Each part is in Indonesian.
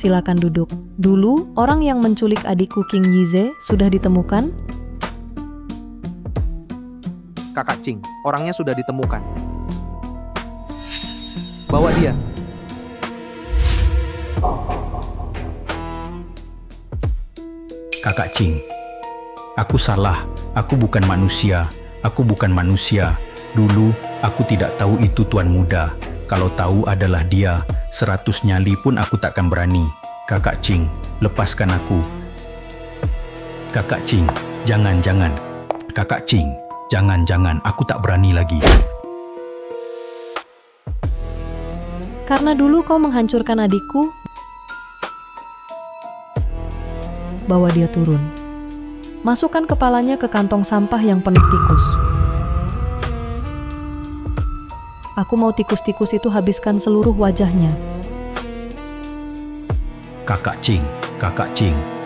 silakan duduk. Dulu, orang yang menculik adikku King Yize sudah ditemukan? Kakak Ching, orangnya sudah ditemukan. Bawa dia. Kakak Ching, aku salah. Aku bukan manusia. Aku bukan manusia. Dulu, aku tidak tahu itu Tuan Muda. Kalau tahu adalah dia, 100 nyali pun aku takkan berani. Kakak Ching, lepaskan aku. Kakak Ching, jangan. Kakak Ching, jangan. Aku tak berani lagi. Karena dulu kau menghancurkan adikku, bawa dia turun. Masukkan kepalanya ke kantong sampah yang penuh tikus. Aku mau tikus-tikus itu habiskan seluruh wajahnya. Kakak Ching,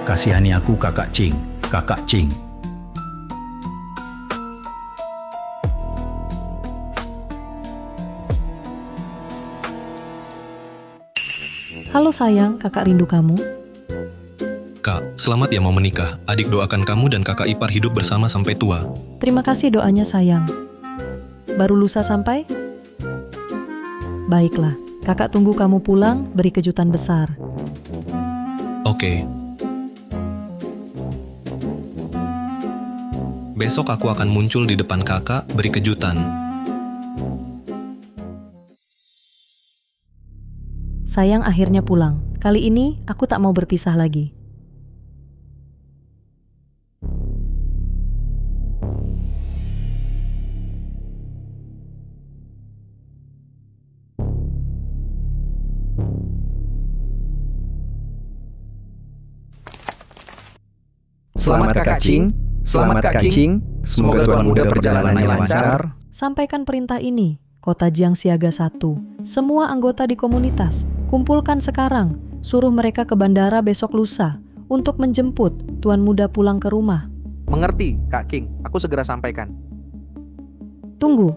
kasihani aku Kakak Ching. Halo sayang, kakak rindu kamu. Kak, selamat ya mau menikah. Adik doakan kamu dan kakak ipar hidup bersama sampai tua. Terima kasih doanya sayang. Baru lusa sampai? Baiklah, kakak tunggu kamu pulang, beri kejutan besar. Oke. Besok aku akan muncul di depan kakak, beri kejutan. Sayang akhirnya pulang. Kali ini aku tak mau berpisah lagi. Selamat Kakak Ching. Selamat Kak Ching. Semoga Tuan Muda perjalanannya lancar. Sampaikan perintah ini, Kota Jiang Siaga 1. Semua anggota di komunitas, kumpulkan sekarang. Suruh mereka ke bandara besok lusa untuk menjemput Tuan Muda pulang ke rumah. Mengerti, Kak King. Aku segera sampaikan. Tunggu.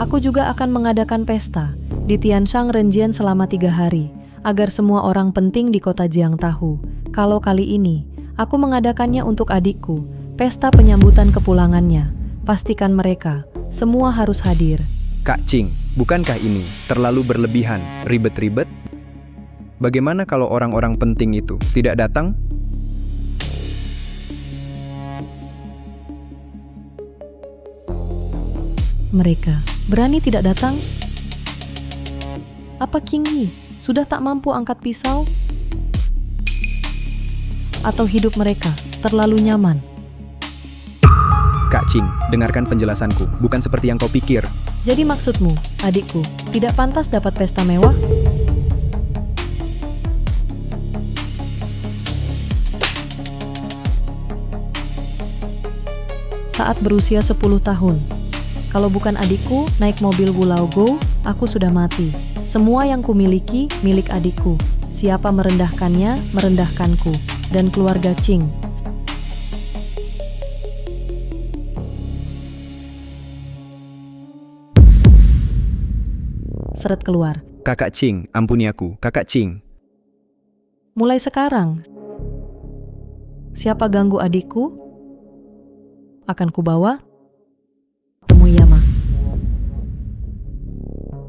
Aku juga akan mengadakan pesta di Tianshan Renjian selama 3 hari, agar semua orang penting di Kota Jiang tahu kalau kali ini aku mengadakannya untuk adikku, pesta penyambutan kepulangannya. Pastikan mereka semua harus hadir. Kak Ching, bukankah ini terlalu berlebihan, ribet-ribet? Bagaimana kalau orang-orang penting itu tidak datang? Mereka berani tidak datang? Apa King Yi sudah tak mampu angkat pisau? Atau hidup mereka terlalu nyaman? Kak Ching, dengarkan penjelasanku, bukan seperti yang kau pikir. Jadi maksudmu, adikku, tidak pantas dapat pesta mewah? Saat berusia 10 tahun. Kalau bukan adikku naik mobil Wulau Go, aku sudah mati. Semua yang kumiliki milik adikku. Siapa merendahkannya, merendahkanku. Dan keluarga Ching. Seret keluar. Kakak Ching, ampuni aku, Kakak Ching. Mulai sekarang, siapa ganggu adikku, akan kubawa temui Yama.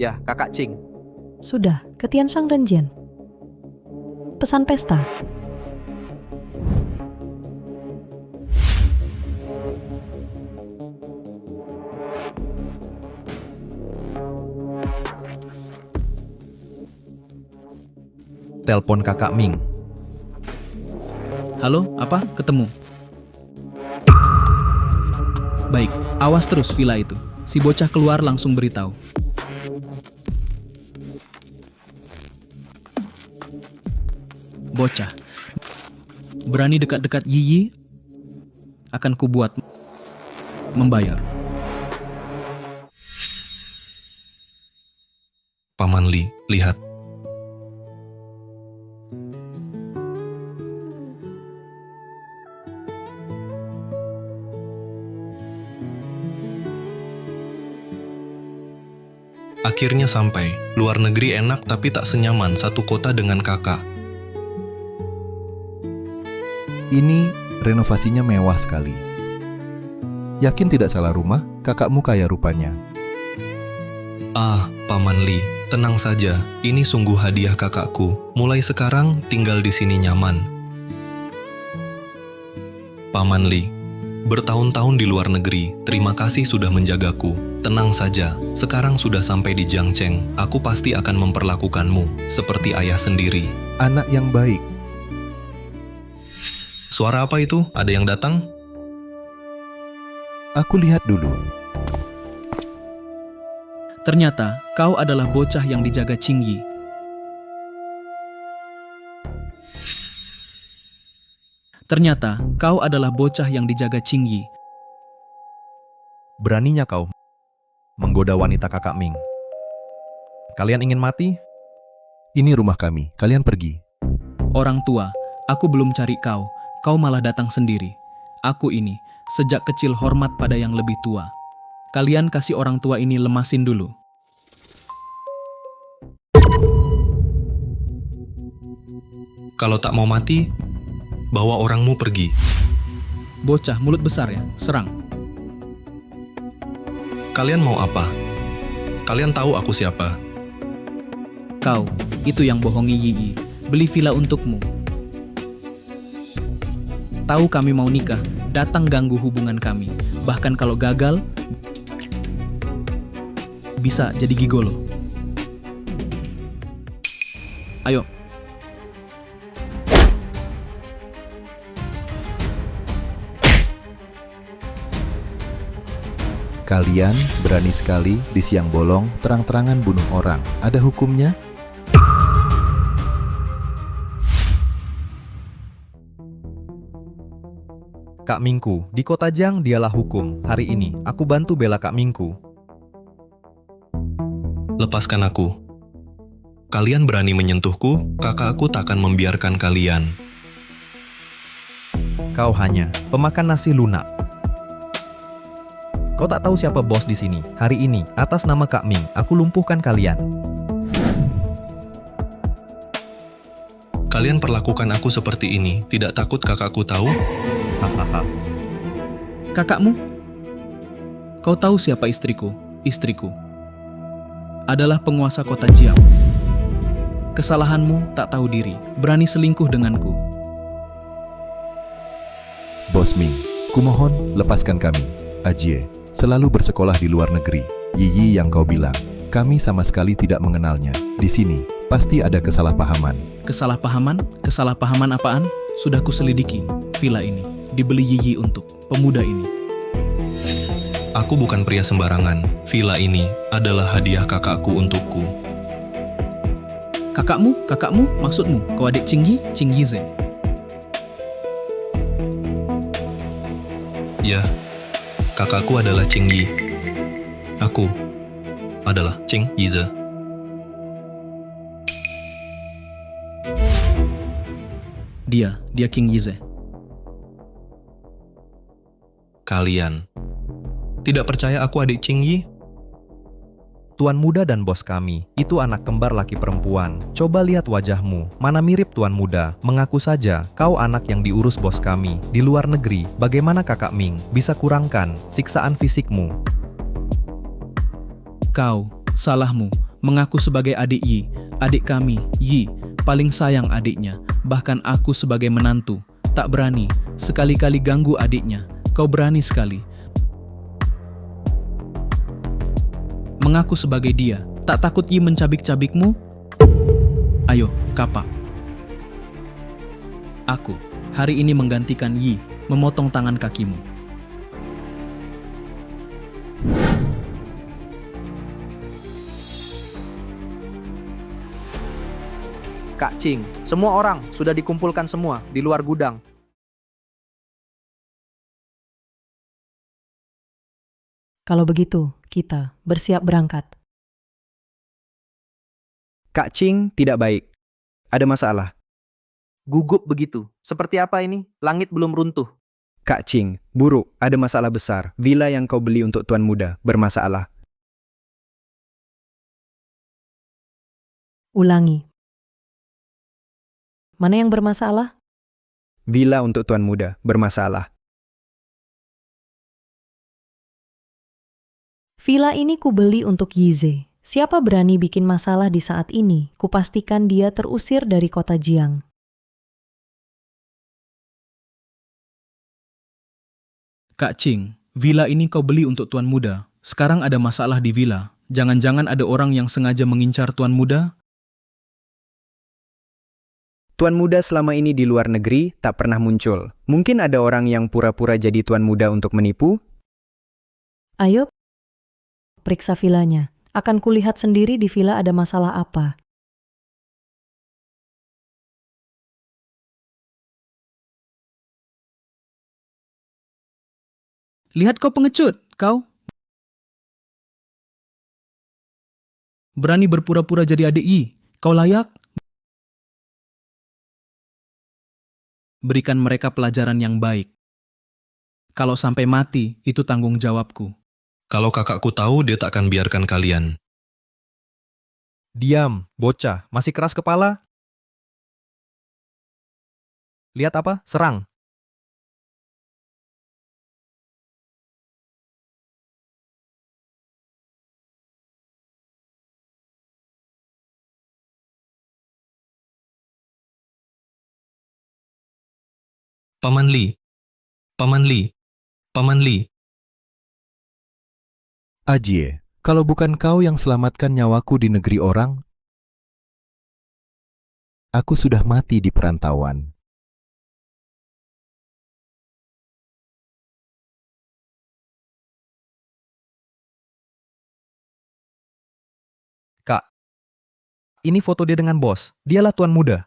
Ya, Kakak Ching. Sudah, ke Tianshan Renjian. Pesan pesta. Telepon kakak Ming. Halo, apa? Ketemu? Baik, awas terus villa itu. Si bocah keluar langsung beritahu. Bocah, berani dekat-dekat Yiyi, akan kubuat membayar. Paman Li, lihat. Akhirnya sampai. Luar negeri enak tapi tak senyaman satu kota dengan kakak. Ini renovasinya mewah sekali. Yakin tidak salah rumah? Kakakmu kaya rupanya. Ah, Paman Li, tenang saja. Ini sungguh hadiah kakakku. Mulai sekarang tinggal di sini nyaman. Paman Li, bertahun-tahun di luar negeri, terima kasih sudah menjagaku. Tenang saja, sekarang sudah sampai di Jiangcheng. Aku pasti akan memperlakukanmu seperti ayah sendiri. Anak yang baik. Suara apa itu? Ada yang datang? Aku lihat dulu. Ternyata kau adalah bocah yang dijaga Qingyi. Ternyata kau adalah bocah yang dijaga Qingyi. Beraninya kau menggoda wanita kakak Ming. Kalian ingin mati? Ini rumah kami, kalian pergi. Orang tua, aku belum cari kau. Kau malah datang sendiri. Aku ini, sejak kecil hormat pada yang lebih tua. Kalian kasih orang tua ini lemasin dulu. Kalau tak mau mati, bawa orangmu pergi. Bocah mulut besar ya, serang. Kalian mau apa? Kalian tahu aku siapa? Kau, itu yang bohongi Yi. Beli villa untukmu. Tahu kami mau nikah, datang ganggu hubungan kami. Bahkan kalau gagal, bisa jadi gigolo. Ayo. Kalian berani sekali di siang bolong terang-terangan bunuh orang. Ada hukumnya? Kak Mingku, di kota Jiang dialah hukum. Hari ini, aku bantu bela Kak Mingku. Lepaskan aku. Kalian berani menyentuhku, kakakku tak akan membiarkan kalian. Kau hanya pemakan nasi lunak. Kau tak tahu siapa bos di sini. Hari ini, atas nama Kak Ming, aku lumpuhkan kalian. Kalian perlakukan aku seperti ini, tidak takut kakakku tahu? Hahaha. Kakakmu? Kau tahu siapa istriku? Istriku adalah penguasa kota Jiang. Kesalahanmu tak tahu diri, berani selingkuh denganku. Bos Ming, kumohon lepaskan kami. Ajie, selalu bersekolah di luar negeri. Yi yang kau bilang, kami sama sekali tidak mengenalnya. Di sini, pasti ada kesalahpahaman. Kesalahpahaman? Kesalahpahaman apaan? Sudah kuselidiki. Villa ini dibeli Yi untuk pemuda ini. Aku bukan pria sembarangan. Villa ini adalah hadiah kakakku untukku. Kakakmu? Kakakmu? Maksudmu? Kau adik Qingyi? Qingyi Ze. Ya, kakakku adalah Qingyi. Aku adalah Qing Yize. Dia Qingyi Ze. Kalian tidak percaya aku adik Qingyi? Tuan muda dan bos kami, itu anak kembar laki perempuan. Coba lihat wajahmu, mana mirip tuan muda. Mengaku saja, kau anak yang diurus bos kami. Di luar negeri, bagaimana kakak Ming bisa kurangkan siksaan fisikmu? Kau, salahmu, mengaku sebagai adik Yi. Adik kami, Yi, paling sayang adiknya. Bahkan aku sebagai menantu, tak berani sekali-kali ganggu adiknya. Kau berani sekali. Mengaku sebagai dia, tak takut Yi mencabik-cabikmu? Ayo, kapak. Aku, hari ini menggantikan Yi, memotong tangan kakimu. Kak Qing, semua orang sudah dikumpulkan semua di luar gudang. Kalau begitu, kita bersiap berangkat. Kak Qing tidak baik. Ada masalah. Gugup begitu. Seperti apa ini? Langit belum runtuh. Kak Qing, buruk. Ada masalah besar. Villa yang kau beli untuk tuan muda bermasalah. Ulangi. Mana yang bermasalah? Villa untuk Tuan Muda bermasalah. Villa ini kubeli untuk Yize. Siapa berani bikin masalah di saat ini, kupastikan dia terusir dari kota Jiang. Kak Ching, villa ini kau beli untuk Tuan Muda. Sekarang ada masalah di villa. Jangan-jangan ada orang yang sengaja mengincar Tuan Muda? Tuan Muda selama ini di luar negeri tak pernah muncul. Mungkin ada orang yang pura-pura jadi Tuan Muda untuk menipu? Ayo, periksa villanya. Akan kulihat sendiri di villa ada masalah apa. Lihat kau pengecut, kau. Berani berpura-pura jadi adik Yi. Kau layak? Berikan mereka pelajaran yang baik. Kalau sampai mati, itu tanggung jawabku. Kalau kakakku tahu, dia tak akan biarkan kalian. Diam, bocah. Masih keras kepala? Lihat apa? Serang. Paman Li. Paman Li. Paman Li. Ajie, kalau bukan kau yang selamatkan nyawaku di negeri orang, aku sudah mati di perantauan. Kak, ini foto dia dengan bos. Dialah Tuan Muda.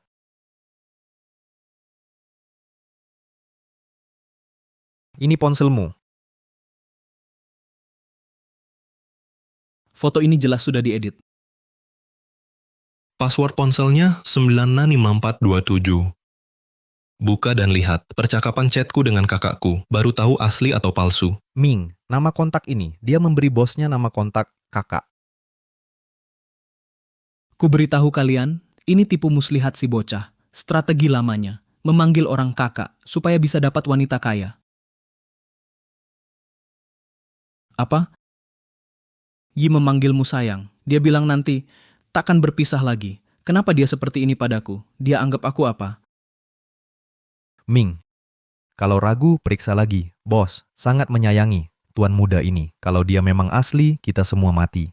Ini ponselmu. Foto ini jelas sudah diedit. Password ponselnya 965427. Buka dan lihat percakapan chatku dengan kakakku. Baru tahu asli atau palsu. Ming, nama kontak ini. Dia memberi bosnya nama kontak kakak. Ku beritahu kalian, ini tipu muslihat si bocah. Strategi lamanya, memanggil orang kakak supaya bisa dapat wanita kaya. Apa? Yi memanggilmu sayang. Dia bilang nanti, takkan berpisah lagi. Kenapa dia seperti ini padaku? Dia anggap aku apa? Ming, kalau ragu, periksa lagi. Bos, sangat menyayangi Tuan Muda ini. Kalau dia memang asli, kita semua mati.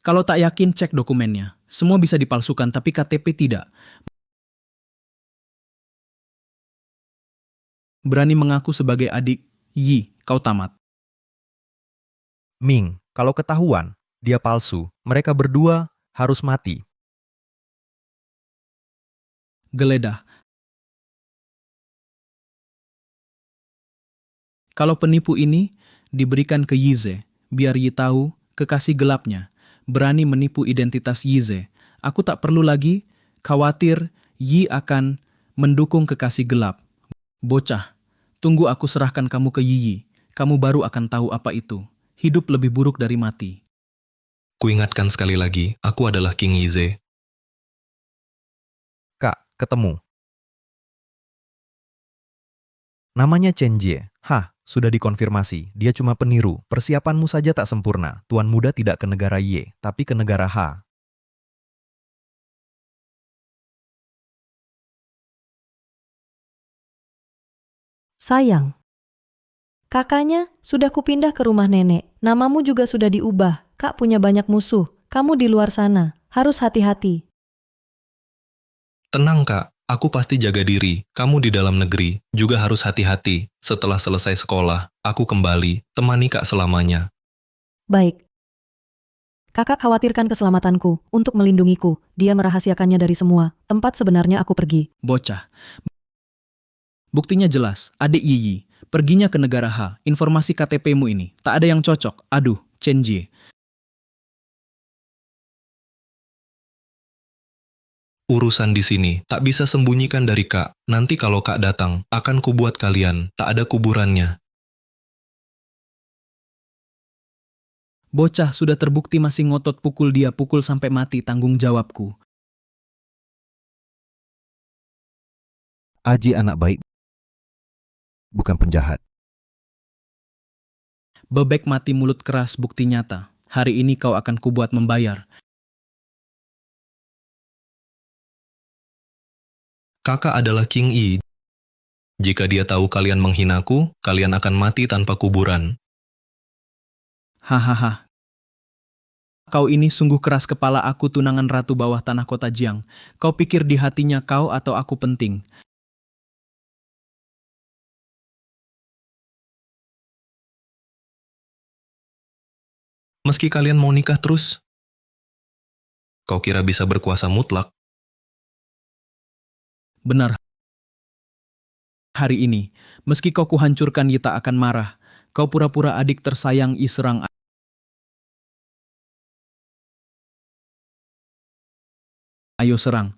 Kalau tak yakin, cek dokumennya. Semua bisa dipalsukan, tapi KTP tidak. Berani mengaku sebagai adik Yi, kau tamat. Ming, kalau ketahuan, dia palsu. Mereka berdua harus mati. Geledah. Kalau penipu ini diberikan ke Yize, biar Yi tahu kekasih gelapnya, berani menipu identitas Yize. Aku tak perlu lagi khawatir Yi akan mendukung kekasih gelap. Bocah, tunggu aku serahkan kamu ke Yi. Kamu baru akan tahu apa itu. Hidup lebih buruk dari mati. Kuingatkan sekali lagi, aku adalah King Yize. Kak, ketemu. Namanya Chen Jie. Hah, sudah dikonfirmasi. Dia cuma peniru. Persiapanmu saja tak sempurna. Tuan Muda tidak ke negara Y, tapi ke negara H. Sayang. Kakaknya, sudah kupindah ke rumah nenek. Namamu juga sudah diubah. Kak punya banyak musuh. Kamu di luar sana. Harus hati-hati. Tenang kak, aku pasti jaga diri. Kamu di dalam negeri, juga harus hati-hati. Setelah selesai sekolah, aku kembali, temani kak selamanya. Baik. Kakak khawatirkan keselamatanku untuk melindungiku. Dia merahasiakannya dari semua. Tempat sebenarnya aku pergi. Bocah. Buktinya jelas, adik Yi. Perginya ke negara H. Informasi KTP-mu ini. Tak ada yang cocok. Aduh, Chen Jie. Urusan di sini tak bisa sembunyikan dari kak. Nanti kalau kak datang, akan kubuat kalian. Tak ada kuburannya. Bocah sudah terbukti masih ngotot pukul dia, pukul sampai mati, tanggung jawabku. Aji anak baik, bukan penjahat. Bebek mati mulut keras, bukti nyata. Hari ini kau akan kubuat membayar. Kakak adalah King Yi. Jika dia tahu kalian menghinaku, kalian akan mati tanpa kuburan. Hahaha. Kau ini sungguh keras kepala, aku tunangan ratu bawah tanah kota Jiang. Kau pikir di hatinya kau atau aku penting? Meski kalian mau nikah terus, kau kira bisa berkuasa mutlak? Benar. Hari ini, meski kau kuhancurkan, Yi tak akan marah. Kau pura-pura adik tersayang Yi serang. Ayo serang.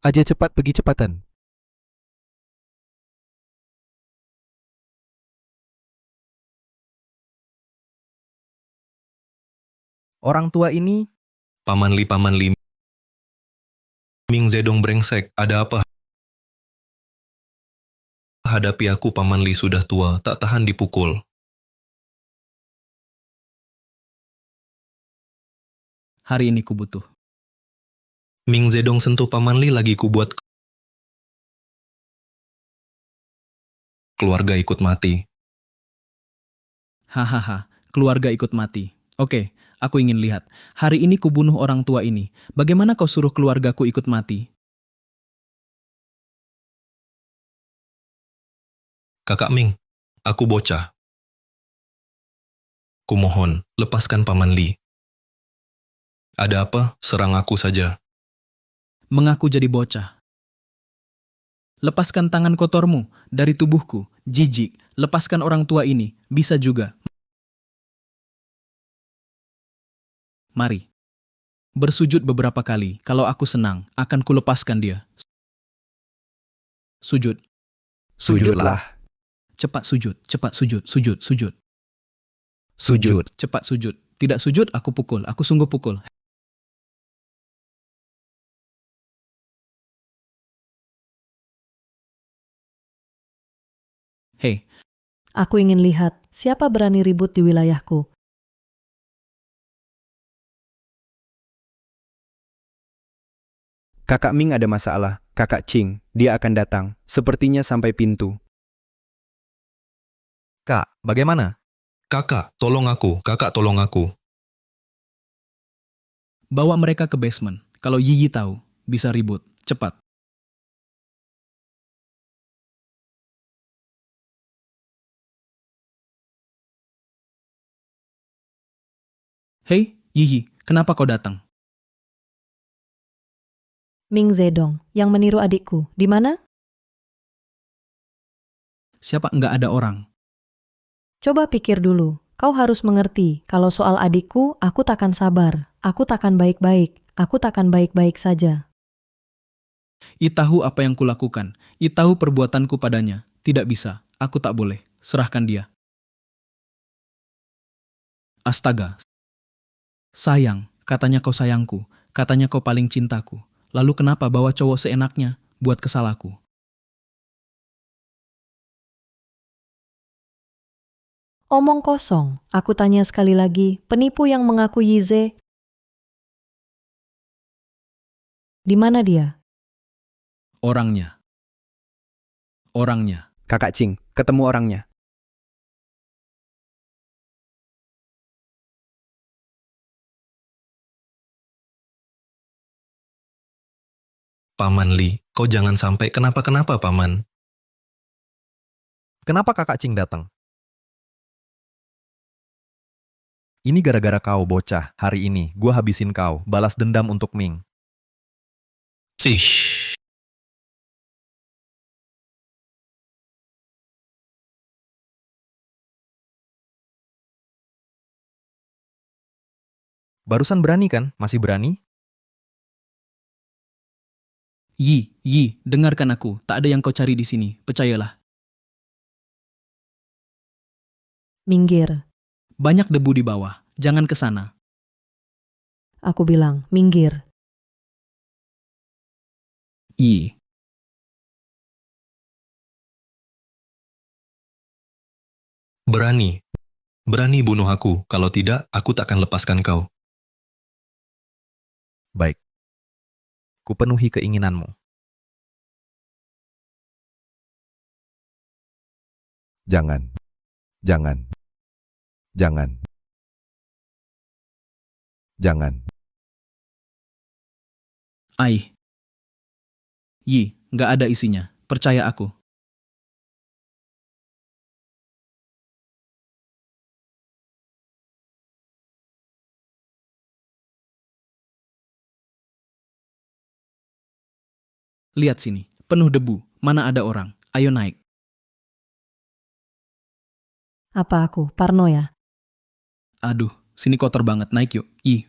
Aja cepat pergi cepatan. Orang tua ini, Paman Li, Ming Zedong brengsek, ada apa? Hadapi aku, Paman Li sudah tua, tak tahan dipukul. Hari ini ku butuh. Ming Zedong sentuh Paman Li lagi, ku buat keluarga ikut mati. Hahaha, keluarga ikut mati. Oke, aku ingin lihat. Hari ini ku bunuh orang tua ini. Bagaimana kau suruh keluargaku ikut mati? Kakak Ming, aku bocah. Kumohon, lepaskan Paman Li. Ada apa? Serang aku saja. Mengaku jadi bocah. Lepaskan tangan kotormu dari tubuhku. Jijik, lepaskan orang tua ini. Bisa juga. Mari. Bersujud beberapa kali. Kalau aku senang, akan kulepaskan dia. Sujud. Sujudlah. Cepat sujud, cepat sujud, sujud, sujud. Sujud. Cepat sujud. Tidak sujud, aku pukul. Aku sungguh pukul. Hei, Aku ingin lihat siapa berani ribut di wilayahku. Kakak Ming ada masalah. Kakak Ching, dia akan datang. Sepertinya sampai pintu. Kak, bagaimana? Kakak, tolong aku. Kakak, tolong aku. bawa mereka ke basement. Kalau Yiyi tahu, bisa ribut. Cepat. Hei, Yiyi, kenapa kau datang? Ming Zedong, yang meniru adikku, di mana? Siapa nggak ada orang? Coba pikir dulu. Kau harus mengerti, kalau soal adikku, aku takkan sabar. Aku takkan baik-baik. Aku takkan baik-baik saja. I tahu apa yang kulakukan. I tahu perbuatanku padanya. Tidak bisa. Aku tak boleh. Serahkan dia. Astaga. Sayang, katanya kau sayangku. Katanya kau paling cintaku. Lalu kenapa bawa cowok seenaknya buat kesalaku? Omong kosong. Aku tanya sekali lagi, penipu yang mengaku Yize, di mana dia? Orangnya. Orangnya. Kakak Ching, ketemu orangnya. Paman Li, kau jangan sampai kenapa-kenapa, Paman. Kenapa kakak Ching datang? Ini gara-gara kau, bocah. Hari ini, gua habisin kau. Balas dendam untuk Ming. Cih. Barusan berani kan? Masih berani? Yi, dengarkan aku. Tak ada yang kau cari di sini. Percayalah. Minggir. Banyak debu di bawah. Jangan ke sana. Aku bilang, minggir. Yi. Berani. Berani bunuh aku. Kalau tidak, aku takkan lepaskan kau. Baik. Kupenuhi keinginanmu. Jangan. Jangan. Jangan. Jangan. Ai. Yi, nggak ada isinya. Percaya aku. Lihat sini, penuh debu. Mana ada orang? Ayo naik. Apa aku? Parno ya? Aduh, sini kotor banget. Naik yuk. Yi.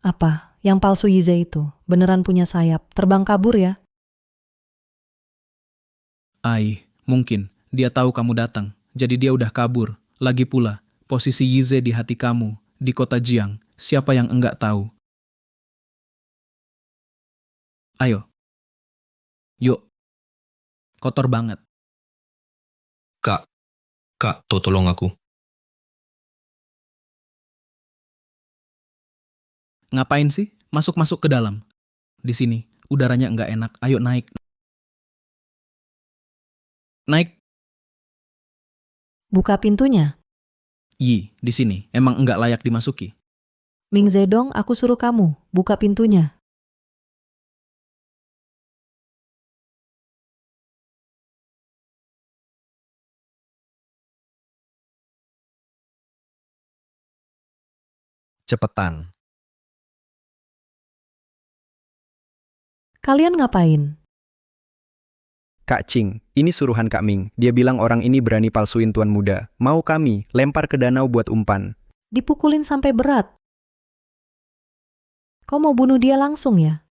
Apa? Yang palsu Yize itu? Beneran punya sayap? Terbang kabur ya? Ai, mungkin. Dia tahu kamu datang. Jadi dia udah kabur. Lagi pula, posisi Yize di hati kamu, di kota Jiang. Siapa yang enggak tahu? Ayo. Yuk. Kotor banget. Kak, tolong aku. Ngapain sih? Masuk-masuk ke dalam. Di sini, udaranya enggak enak. Ayo naik. Naik. Buka pintunya. Yi, di sini. Emang enggak layak dimasuki. Ming Zedong, aku suruh kamu. Buka pintunya. Cepetan. Kalian ngapain? Kak Ching, ini suruhan Kak Ming. Dia bilang orang ini berani palsuin tuan muda. Mau kami lempar ke danau buat umpan. Dipukulin sampai berat. Kau mau bunuh dia langsung ya?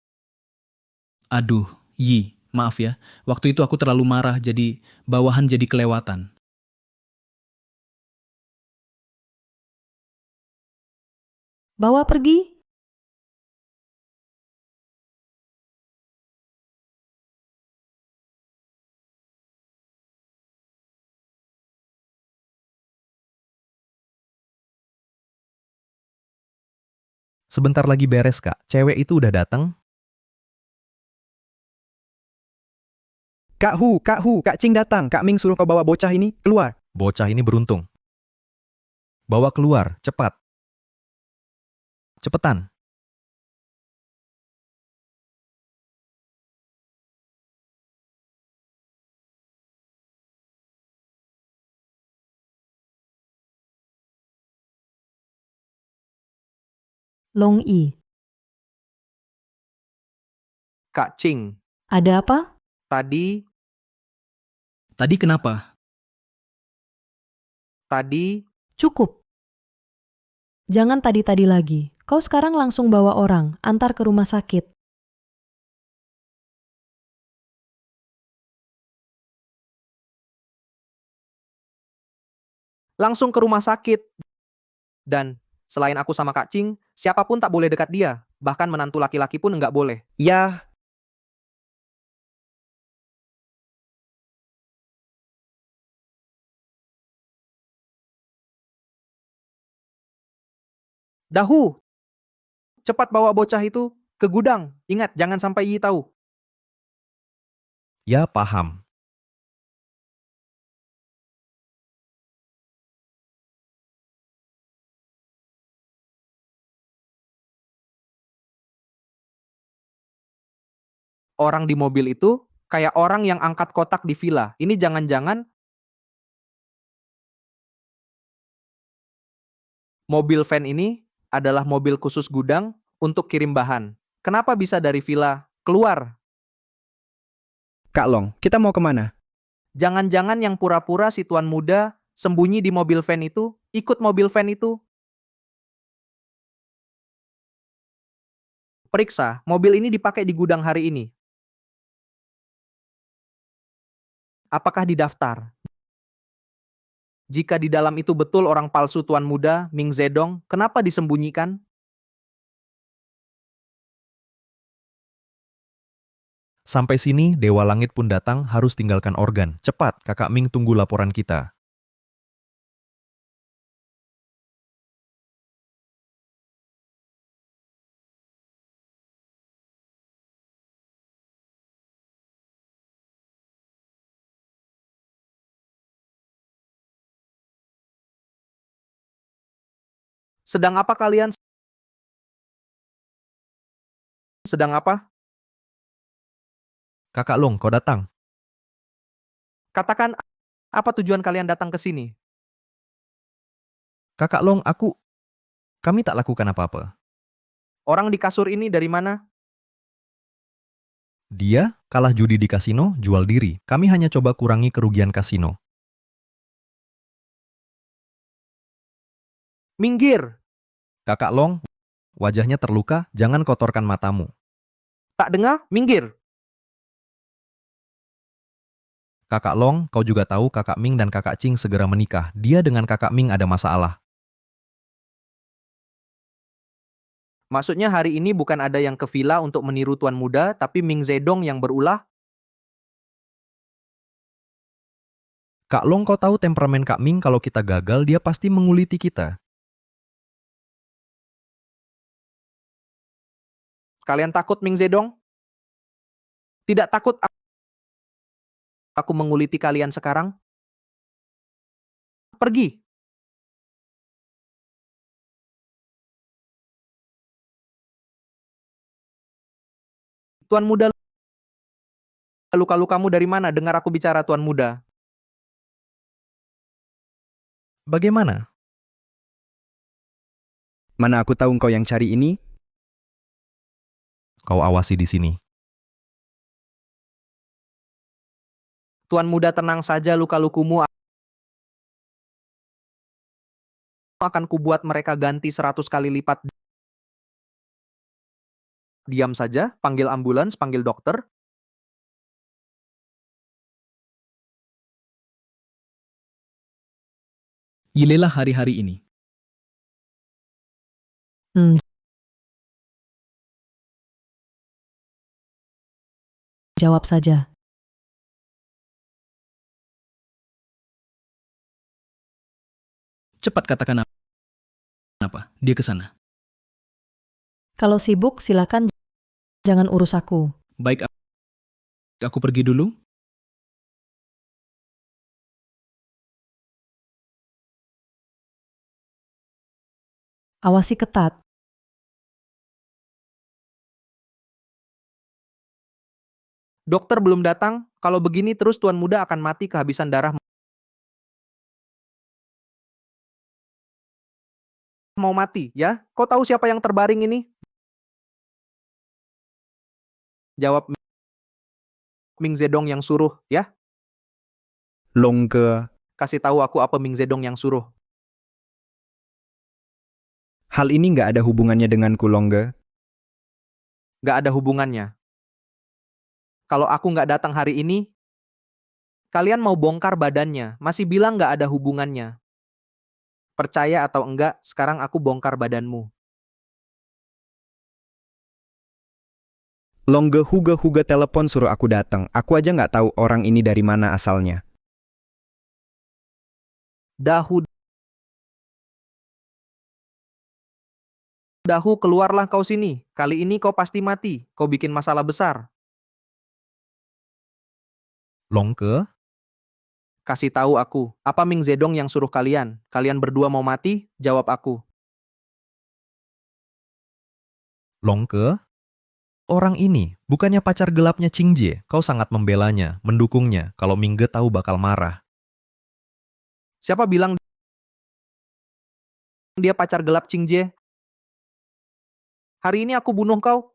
Aduh, Yi, maaf ya. Waktu itu aku terlalu marah jadi bawahan jadi kelewatan. Bawa pergi? Sebentar lagi beres, Kak. Cewek itu udah datang. Kak Hu, Kak Ching datang. Kak Ming suruh kau bawa bocah ini keluar. Bocah ini beruntung. Bawa keluar, cepat. Cepetan. Long Yi. Kak Ching, Ada apa? tadi Tadi kenapa? Cukup. Jangan tadi-tadi lagi. Kau sekarang langsung bawa orang, antar ke rumah sakit. langsung ke rumah sakit. Dan selain aku sama Kak Ching, siapapun tak boleh dekat dia. Bahkan menantu laki-laki pun nggak boleh. Ya, Dahu, cepat bawa bocah itu ke gudang. Ingat, jangan sampai Yi tahu. Ya, paham. Orang di mobil itu kayak orang yang angkat kotak di villa. Ini jangan-jangan mobil van ini adalah mobil khusus gudang untuk kirim bahan. Kenapa bisa dari villa keluar? Kak Long, kita mau kemana? Jangan-jangan yang pura-pura si tuan muda sembunyi di mobil van itu, ikut mobil van itu. Periksa, mobil ini dipakai di gudang hari ini. Apakah didaftar? Jika di dalam itu betul orang palsu Tuan Muda, Ming Zedong, kenapa disembunyikan? Sampai sini, Dewa Langit pun datang harus tinggalkan organ. Cepat, Kakak Ming tunggu laporan kita. Sedang apa kalian? Sedang apa? Kakak Long, kau datang. Katakan, apa tujuan kalian datang ke sini? Kakak Long, kami tak lakukan apa-apa. Orang di kasur ini dari mana? Dia kalah judi di kasino, jual diri. Kami hanya coba kurangi kerugian kasino. Minggir! Kakak Long, wajahnya terluka, jangan kotorkan matamu. Tak dengar? Minggir! Kakak Long, kau juga tahu Kakak Ming dan Kakak Ching segera menikah. Dia dengan Kakak Ming ada masalah. Maksudnya hari ini bukan ada yang ke villa untuk meniru Tuan Muda, tapi Ming Zedong yang berulah? Kak Long, kau tahu temperamen Kak Ming, kalau kita gagal, dia pasti menguliti kita. Kalian takut Ming Zedong? Tidak takut aku menguliti kalian sekarang? Pergi! Tuan Muda, luka-lukamu dari mana? Dengar aku bicara, Tuan Muda. Bagaimana? Mana aku tahu engkau yang cari ini? Kau awasi di sini. Tuan Muda tenang saja, luka-lukumu akan kubuat mereka ganti 100 kali lipat. Diam saja, panggil ambulans, panggil dokter. Ilelah hari-hari ini. Jawab saja. Cepat katakan apa? Dia ke sana. Kalau sibuk, silakan jangan urus aku. Baik, aku pergi dulu. Awasi ketat. Dokter belum datang, kalau begini terus Tuan Muda akan mati kehabisan darah. Mau mati, ya? Kau tahu siapa yang terbaring ini? Jawab Ming Zedong yang suruh, ya? Longge, Kasih tahu aku apa Ming Zedong yang suruh. hal ini nggak ada hubungannya denganku, Longge. Nggak ada hubungannya. Kalau aku nggak datang hari ini, kalian mau bongkar badannya, masih bilang nggak ada hubungannya. Percaya atau enggak, sekarang aku bongkar badanmu. Longge huga telepon suruh aku datang. Aku aja nggak tahu orang ini dari mana asalnya. Dahu keluarlah kau sini. Kali ini kau pasti mati. Kau bikin masalah besar. Longke, Kasih tahu aku, apa Ming Zedong yang suruh kalian? Kalian berdua mau mati? Jawab aku. Longke, orang ini bukannya pacar gelapnya Qingje. Kau sangat membelanya, mendukungnya. Kalau Mingge tahu bakal marah. Siapa bilang dia pacar gelap Qingje? Hari ini aku bunuh kau.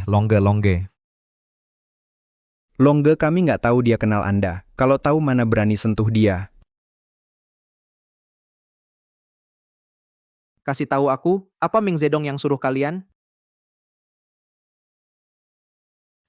Longge. Longge, kami nggak tahu dia kenal Anda. Kalau tahu mana berani sentuh dia. Kasih tahu aku, apa Ming Zedong yang suruh kalian?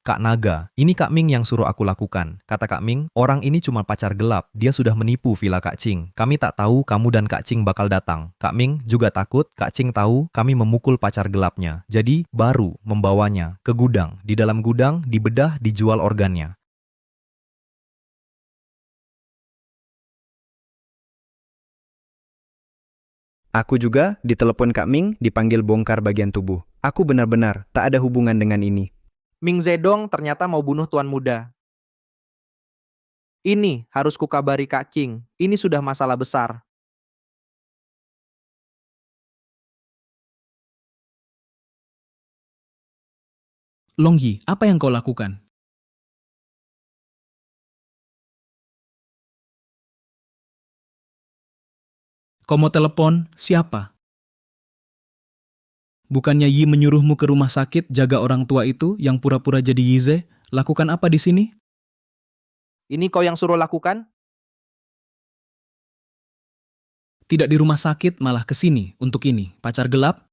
Kak Naga, ini Kak Ming yang suruh aku lakukan. Kata Kak Ming, orang ini cuma pacar gelap. Dia sudah menipu villa Kak Cing. Kami tak tahu kamu dan Kak Cing bakal datang. Kak Ming juga takut Kak Cing tahu kami memukul pacar gelapnya. Jadi baru membawanya ke gudang. Di dalam gudang dibedah, dijual organnya. Aku juga ditelepon Kak Ming dipanggil bongkar bagian tubuh. Aku benar-benar tak ada hubungan dengan ini. Ming Zedong ternyata mau bunuh Tuan Muda. Ini harus kukabari Kak Cing. Ini sudah masalah besar. Long Yi, apa yang kau lakukan? Kau mau telepon siapa? Bukannya Yi menyuruhmu ke rumah sakit jaga orang tua itu yang pura-pura jadi Yize? Lakukan apa di sini? Ini kau yang suruh lakukan? Tidak di rumah sakit, malah ke sini untuk ini. Pacar gelap?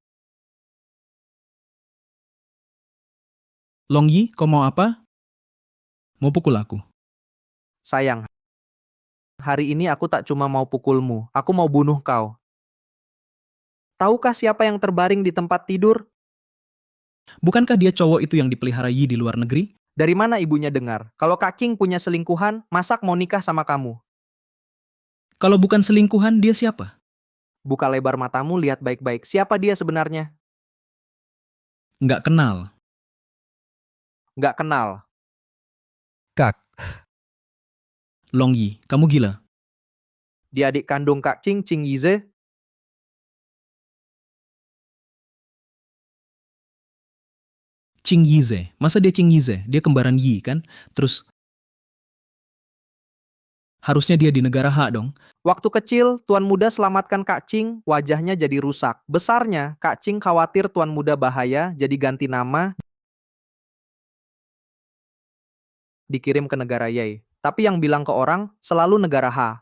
Long Yi, kau mau apa? Mau pukul aku? Sayang, hari ini aku tak cuma mau pukulmu, aku mau bunuh kau. Tahukah siapa yang terbaring di tempat tidur? Bukankah dia cowok itu yang dipelihara Yi di luar negeri? Dari mana ibunya dengar? Kalau Kak King punya selingkuhan, masak mau nikah sama kamu? Kalau bukan selingkuhan, dia siapa? Buka lebar matamu, lihat baik-baik. Siapa dia sebenarnya? Nggak kenal. Nggak kenal. Kak, Long Yi, kamu gila. Dia adik kandung Kak Cing, Cing Yize. Cing Yize. Masa dia Cing Yize? Dia kembaran Yi kan? Terus harusnya dia di negara H dong. Waktu kecil, Tuan Muda selamatkan Kak Cing, wajahnya jadi rusak. Besarnya, Kak Cing khawatir Tuan Muda bahaya, jadi ganti nama, dikirim ke negara Yei. Tapi yang bilang ke orang, selalu negara H.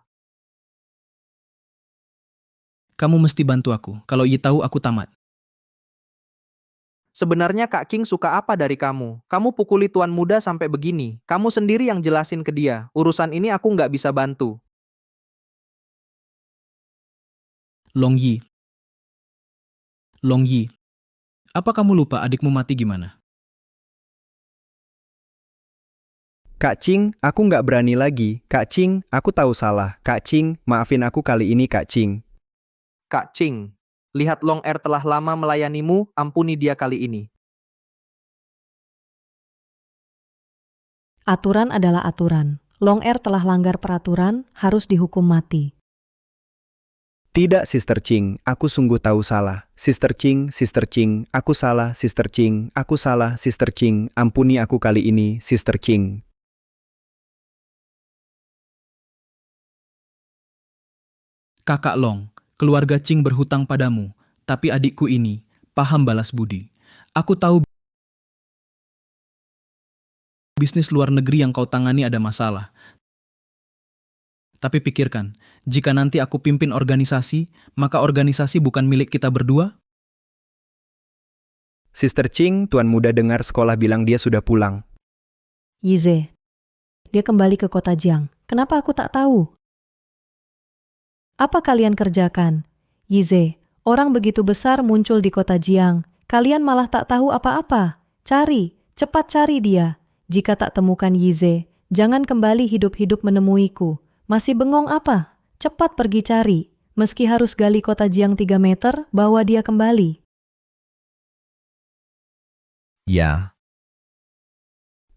Kamu mesti bantu aku. Kalau Yi tahu aku tamat. Sebenarnya Kak King suka apa dari kamu? Kamu pukuli Tuan Muda sampai begini. Kamu sendiri yang jelasin ke dia. Urusan ini aku nggak bisa bantu. Long Yi. Long Yi. Apa kamu lupa adikmu mati gimana? Kak Cing, aku nggak berani lagi. Kak Cing, aku tahu salah. Kak Cing, maafin aku kali ini Kak Cing. Kak Cing, lihat Long Er telah lama melayanimu, ampuni dia kali ini. Aturan adalah aturan. Long Er telah langgar peraturan, harus dihukum mati. Tidak Sister Cing, aku sungguh tahu salah. Sister Cing, aku salah. Sister Cing, aku salah. Sister Cing, ampuni aku kali ini, Sister Cing. Kakak Long, keluarga Cing berhutang padamu, tapi adikku ini paham balas budi. Aku tahu bisnis luar negeri yang kau tangani ada masalah. Tapi pikirkan, jika nanti aku pimpin organisasi, maka organisasi bukan milik kita berdua? Sister Cing, Tuan Muda dengar sekolah bilang dia sudah pulang. Yize, dia kembali ke kota Jiang. Kenapa aku tak tahu? Apa kalian kerjakan? Yize, orang begitu besar muncul di kota Jiang. Kalian malah tak tahu apa-apa. Cari, cepat cari dia. Jika tak temukan Yize, jangan kembali hidup-hidup menemuiku. Masih bengong apa? Cepat pergi cari. Meski harus gali kota Jiang 3 meter, bawa dia kembali. ya.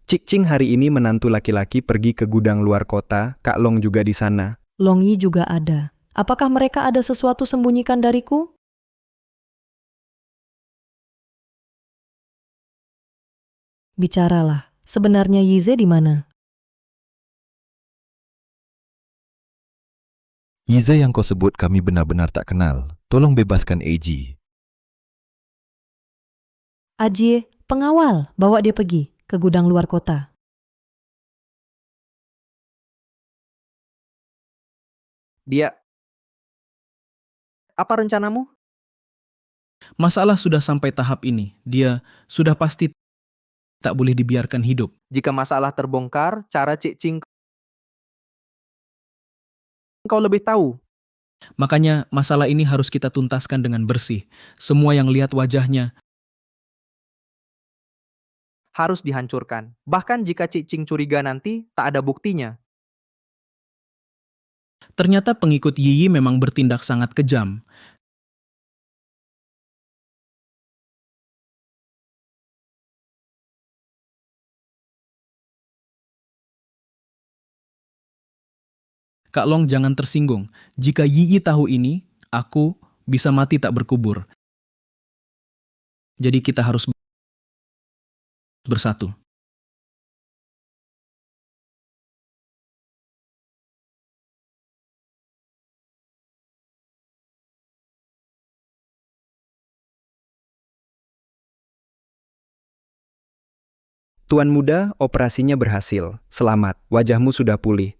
Cik Cing hari ini menantu laki-laki pergi ke gudang luar kota, Kak Long juga di sana. Long Yi juga ada. Apakah mereka ada sesuatu sembunyikan dariku? Bicaralah, sebenarnya Yize di mana? Yize yang kau sebut kami benar-benar tak kenal. Tolong bebaskan AG. Ajie, pengawal, bawa dia pergi ke gudang luar kota. Dia... Apa rencanamu? Masalah sudah sampai tahap ini. Dia sudah pasti tak boleh dibiarkan hidup. Jika masalah terbongkar, cara Cik Ching kau lebih tahu. Makanya masalah ini harus kita tuntaskan dengan bersih. Semua yang lihat wajahnya Harus dihancurkan. Bahkan jika Cik Ching curiga nanti, tak ada buktinya. ternyata pengikut Yiyi memang bertindak sangat kejam. Kak Long jangan tersinggung. Jika Yiyi tahu ini, aku bisa mati tak berkubur. Jadi kita harus bersatu. Tuan Muda, operasinya berhasil. Selamat, wajahmu sudah pulih.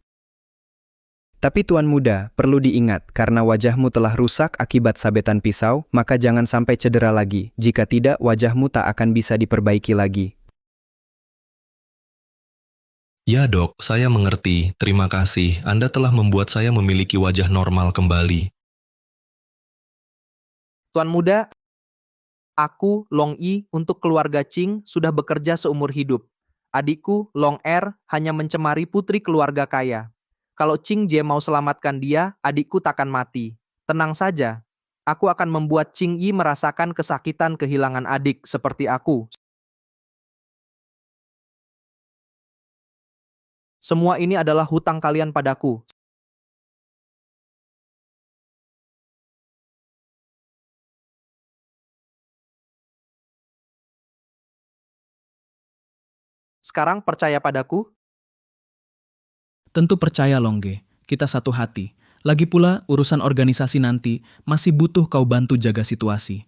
Tapi Tuan Muda, perlu diingat, karena wajahmu telah rusak akibat sabetan pisau, maka jangan sampai cedera lagi. Jika tidak, wajahmu tak akan bisa diperbaiki lagi. Ya dok, saya mengerti. Terima kasih. Anda telah membuat saya memiliki wajah normal kembali. Tuan Muda, aku, Long Yi, untuk keluarga Ching sudah bekerja seumur hidup. Adikku, Long Er, hanya mencemari putri keluarga kaya. Kalau Ching Jie mau selamatkan dia, adikku takkan mati. Tenang saja. Aku akan membuat Ching Yi merasakan kesakitan kehilangan adik seperti aku. Semua ini adalah hutang kalian padaku. Sekarang percaya padaku? Tentu percaya Longge, kita satu hati. Lagi pula urusan organisasi nanti masih butuh kau bantu jaga situasi.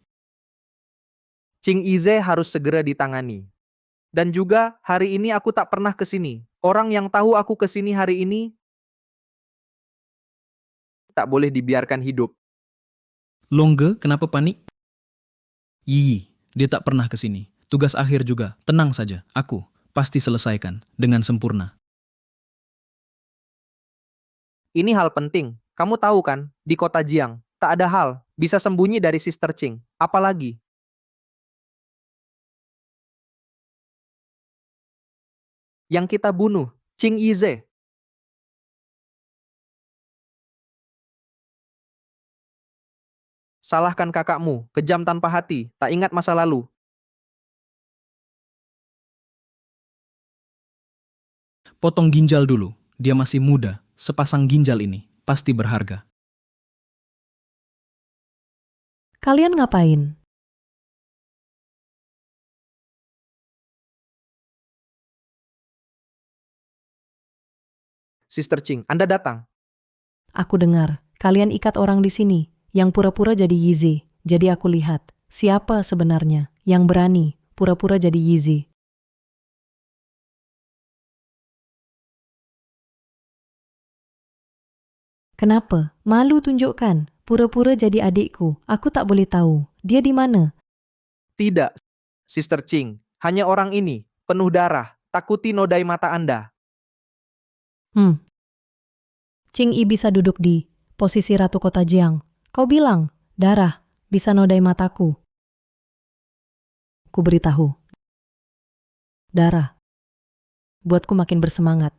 Ching Ize harus segera ditangani. Dan juga hari ini aku tak pernah ke sini. Orang yang tahu aku ke sini hari ini tak boleh dibiarkan hidup. Longge, kenapa panik? Yiyi, dia tak pernah ke sini. Tugas akhir juga, tenang saja, aku pasti selesaikan dengan sempurna. Ini hal penting. Kamu tahu kan, di kota Jiang, tak ada hal bisa sembunyi dari Sister Ching. Apalagi yang kita bunuh, Ching Yize. Salahkan kakakmu, kejam tanpa hati, tak ingat masa lalu. Potong ginjal dulu, dia masih muda, sepasang ginjal ini pasti berharga. Kalian ngapain? Sister Ching, Anda datang. Aku dengar, kalian ikat orang di sini, yang pura-pura jadi Yizi. Jadi aku lihat, siapa sebenarnya yang berani pura-pura jadi Yizi. Kenapa? Malu tunjukkan, pura-pura jadi adikku. Aku tak boleh tahu, dia di mana? Tidak, Sister Ching. Hanya orang ini, penuh darah. Takuti nodai mata Anda. Ching I bisa duduk di posisi Ratu Kota Jiang. Kau bilang, darah bisa nodai mataku. Ku beritahu. Darah. Buatku makin bersemangat.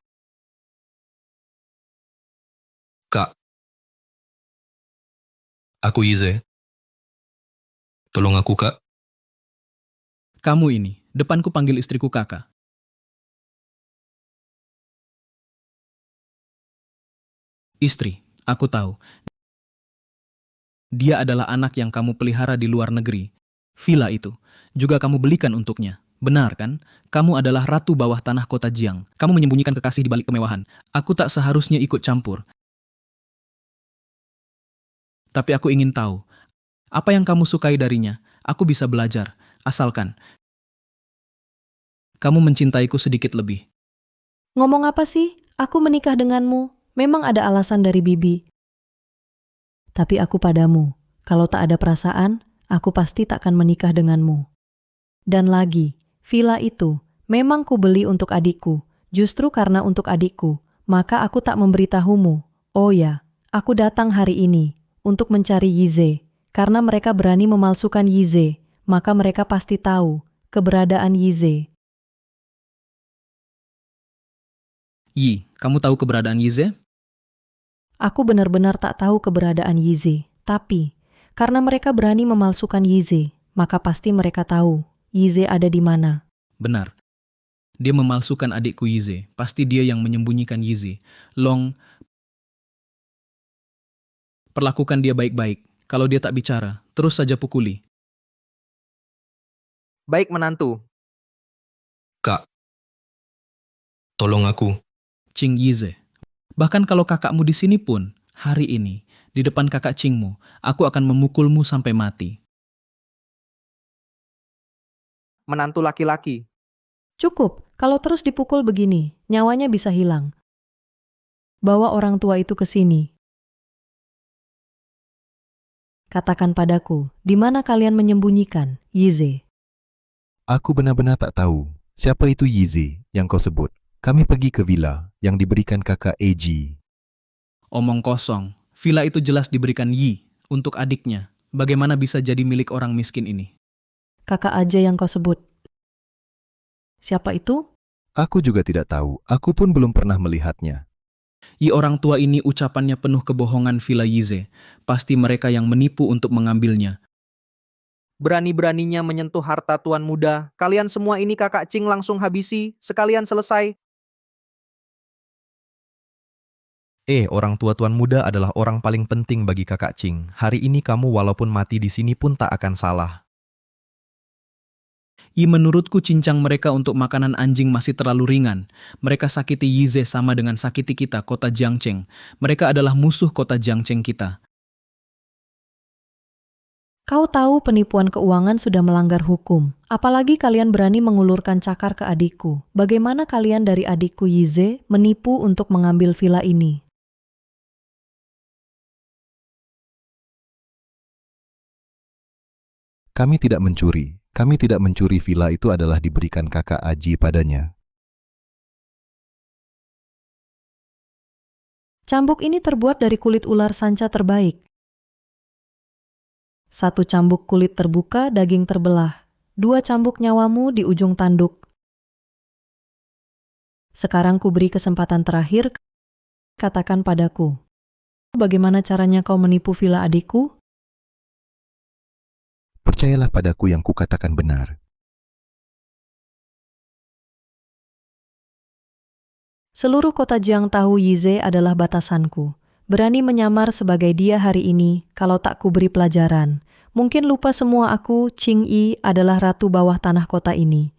Kak. Aku Yize. Tolong aku, Kak. Kamu ini, depanku panggil istriku kakak. Istri, aku tahu. Dia adalah anak yang kamu pelihara di luar negeri. Villa itu, juga kamu belikan untuknya. Benar kan? Kamu adalah ratu bawah tanah kota Jiang. Kamu menyembunyikan kekasih di balik kemewahan. Aku tak seharusnya ikut campur. Tapi aku ingin tahu, apa yang kamu sukai darinya? Aku bisa belajar, asalkan kamu mencintaiku sedikit lebih. Ngomong apa sih? Aku menikah denganmu. Memang ada alasan dari bibi. Tapi aku padamu, kalau tak ada perasaan, aku pasti takkan menikah denganmu. Dan lagi, villa itu Memang ku beli untuk adikku. Justru karena untuk adikku, maka aku tak memberitahumu. Oh ya, aku datang hari ini untuk mencari Yize. Karena mereka berani memalsukan Yize, maka mereka pasti tahu keberadaan Yize. Yi, kamu tahu keberadaan Yize? Aku benar-benar tak tahu keberadaan Yize, tapi karena mereka berani memalsukan Yize, maka pasti mereka tahu Yize ada di mana. Benar. Dia memalsukan adikku Yize. Pasti dia yang menyembunyikan Yize. Long, perlakukan dia baik-baik. Kalau dia tak bicara, terus saja pukuli. Baik menantu. Kak, tolong aku. Ching Yize. Bahkan kalau kakakmu di sini pun, hari ini, di depan kakak Chingmu, aku akan memukulmu sampai mati. Menantu laki-laki. Cukup, kalau terus dipukul begini, nyawanya bisa hilang. Bawa orang tua itu ke sini. Katakan padaku, di mana kalian menyembunyikan Yize? Aku benar-benar tak tahu siapa itu Yize yang kau sebut. Kami pergi ke villa yang diberikan kakak AG. Omong kosong. Villa itu jelas diberikan Yi untuk adiknya. Bagaimana bisa jadi milik orang miskin ini? Kakak aja yang kau sebut. Siapa itu? Aku juga tidak tahu, aku pun belum pernah melihatnya. Yi orang tua ini ucapannya penuh kebohongan Villa Yize. Pasti mereka yang menipu untuk mengambilnya. Berani-beraninya menyentuh harta tuan muda. Kalian semua ini kakak Ching langsung habisi, sekalian selesai. Orang tua tuan muda adalah orang paling penting bagi kakak Ching. Hari ini kamu walaupun mati di sini pun tak akan salah. Yi menurutku cincang mereka untuk makanan anjing masih terlalu ringan. Mereka sakiti Yize sama dengan sakiti kita, kota Jiangcheng. Mereka adalah musuh kota Jiangcheng kita. Kau tahu penipuan keuangan sudah melanggar hukum. Apalagi kalian berani mengulurkan cakar ke adikku. Bagaimana kalian dari adikku Yize menipu untuk mengambil villa ini? Kami tidak mencuri. Kami tidak mencuri, villa itu adalah diberikan kakak Aji padanya. Cambuk ini terbuat dari kulit ular sanca terbaik. Satu cambuk kulit terbuka, daging terbelah. 2 cambuk nyawamu di ujung tanduk. Sekarang ku beri kesempatan terakhir, katakan padaku. Bagaimana caranya kau menipu villa adikku? Percayalah padaku, yang kukatakan benar. Seluruh kota Jiang tahu Yize adalah batasanku. Berani menyamar sebagai dia hari ini, kalau tak kuberi pelajaran. Mungkin lupa semua aku, Ching Yi, adalah ratu bawah tanah kota ini.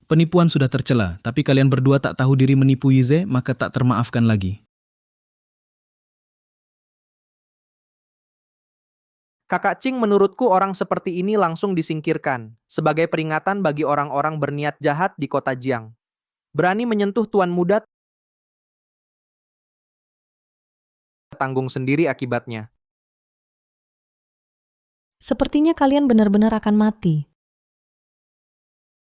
Penipuan sudah tercela, tapi kalian berdua tak tahu diri menipu Yize, maka tak termaafkan lagi. Kakak Ching menurutku orang seperti ini langsung disingkirkan, sebagai peringatan bagi orang-orang berniat jahat di kota Jiang. Berani menyentuh tuan muda, tanggung sendiri akibatnya. Sepertinya kalian benar-benar akan mati.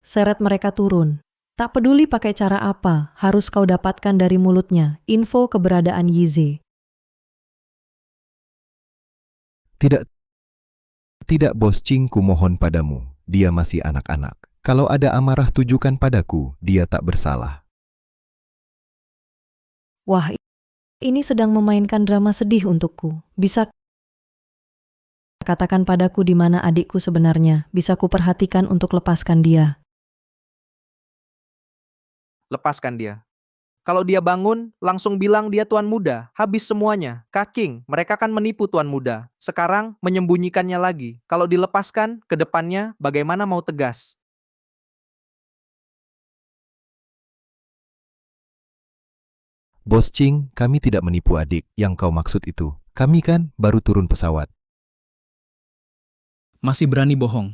Seret mereka turun. Tak peduli pakai cara apa, harus kau dapatkan dari mulutnya info keberadaan Yize. Tidak, Bos Ching, kumohon padamu. Dia masih anak-anak. Kalau ada amarah tujukan padaku, dia tak bersalah. Wah, ini sedang memainkan drama sedih untukku. Bisa katakan padaku di mana adikku sebenarnya? Bisa kuperhatikan untuk lepaskan dia. Lepaskan dia. Kalau dia bangun, langsung bilang dia tuan muda. Habis semuanya. Kacing, mereka kan menipu tuan muda. Sekarang menyembunyikannya lagi. Kalau dilepaskan, ke depannya bagaimana mau tegas? Bos Ching, kami tidak menipu adik yang kau maksud itu. Kami kan baru turun pesawat. Masih berani bohong.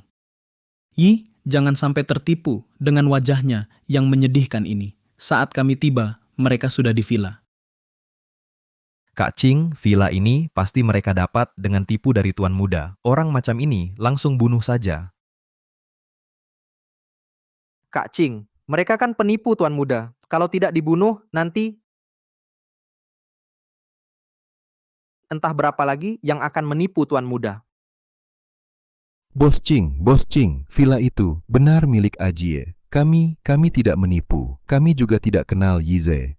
Yi, jangan sampai tertipu dengan wajahnya yang menyedihkan ini. Saat kami tiba, mereka sudah di villa. Kak Cing, villa ini pasti mereka dapat dengan tipu dari Tuan Muda. Orang macam ini langsung bunuh saja. Kak Cing, mereka kan penipu Tuan Muda. Kalau tidak dibunuh, nanti entah berapa lagi yang akan menipu Tuan Muda. Bos Cing, villa itu benar milik Ajie. Kami tidak menipu. Kami juga tidak kenal Yize.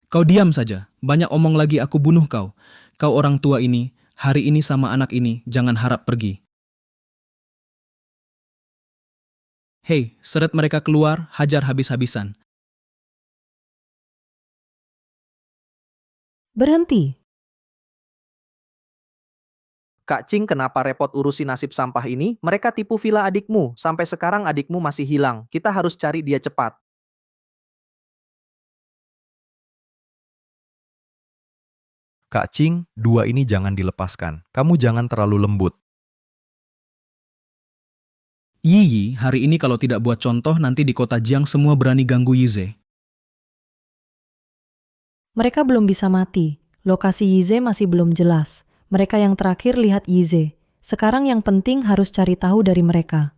Kau diam saja. Banyak omong lagi aku bunuh kau. Kau orang tua ini, hari ini sama anak ini, jangan harap pergi. Hei, seret mereka keluar, hajar habis-habisan. Berhenti. Kak Cing kenapa repot urusi nasib sampah ini? Mereka tipu villa adikmu. Sampai sekarang adikmu masih hilang. Kita harus cari dia cepat. Kak Cing, dua ini jangan dilepaskan. Kamu jangan terlalu lembut. Yi, hari ini kalau tidak buat contoh, nanti di kota Jiang semua berani ganggu Yize. Mereka belum bisa mati. Lokasi Yize masih belum jelas. Mereka yang terakhir lihat Yize. Sekarang yang penting harus cari tahu dari mereka.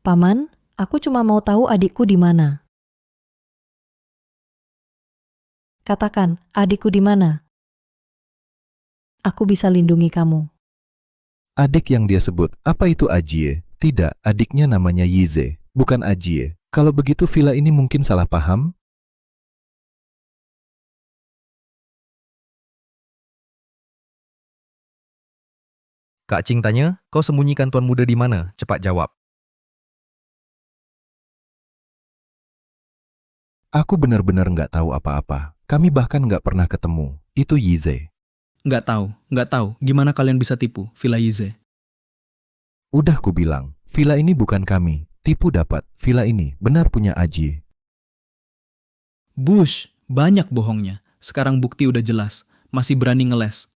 Paman, aku cuma mau tahu adikku di mana. Katakan, adikku di mana? Aku bisa lindungi kamu. Adik yang dia sebut, apa itu Ajie? Tidak, adiknya namanya Yize, bukan Ajie. Kalau begitu villa ini mungkin salah paham? Kak Cing tanya, kau sembunyikan Tuan Muda di mana? Cepat jawab. Aku benar-benar nggak tahu apa-apa. Kami bahkan nggak pernah ketemu. Itu Yize. Nggak tahu. Gimana kalian bisa tipu villa Yize? Udah ku bilang, villa ini bukan kami. Tipu dapat, villa ini benar punya Ajie. Bush, banyak bohongnya. Sekarang bukti udah jelas. Masih berani ngeles.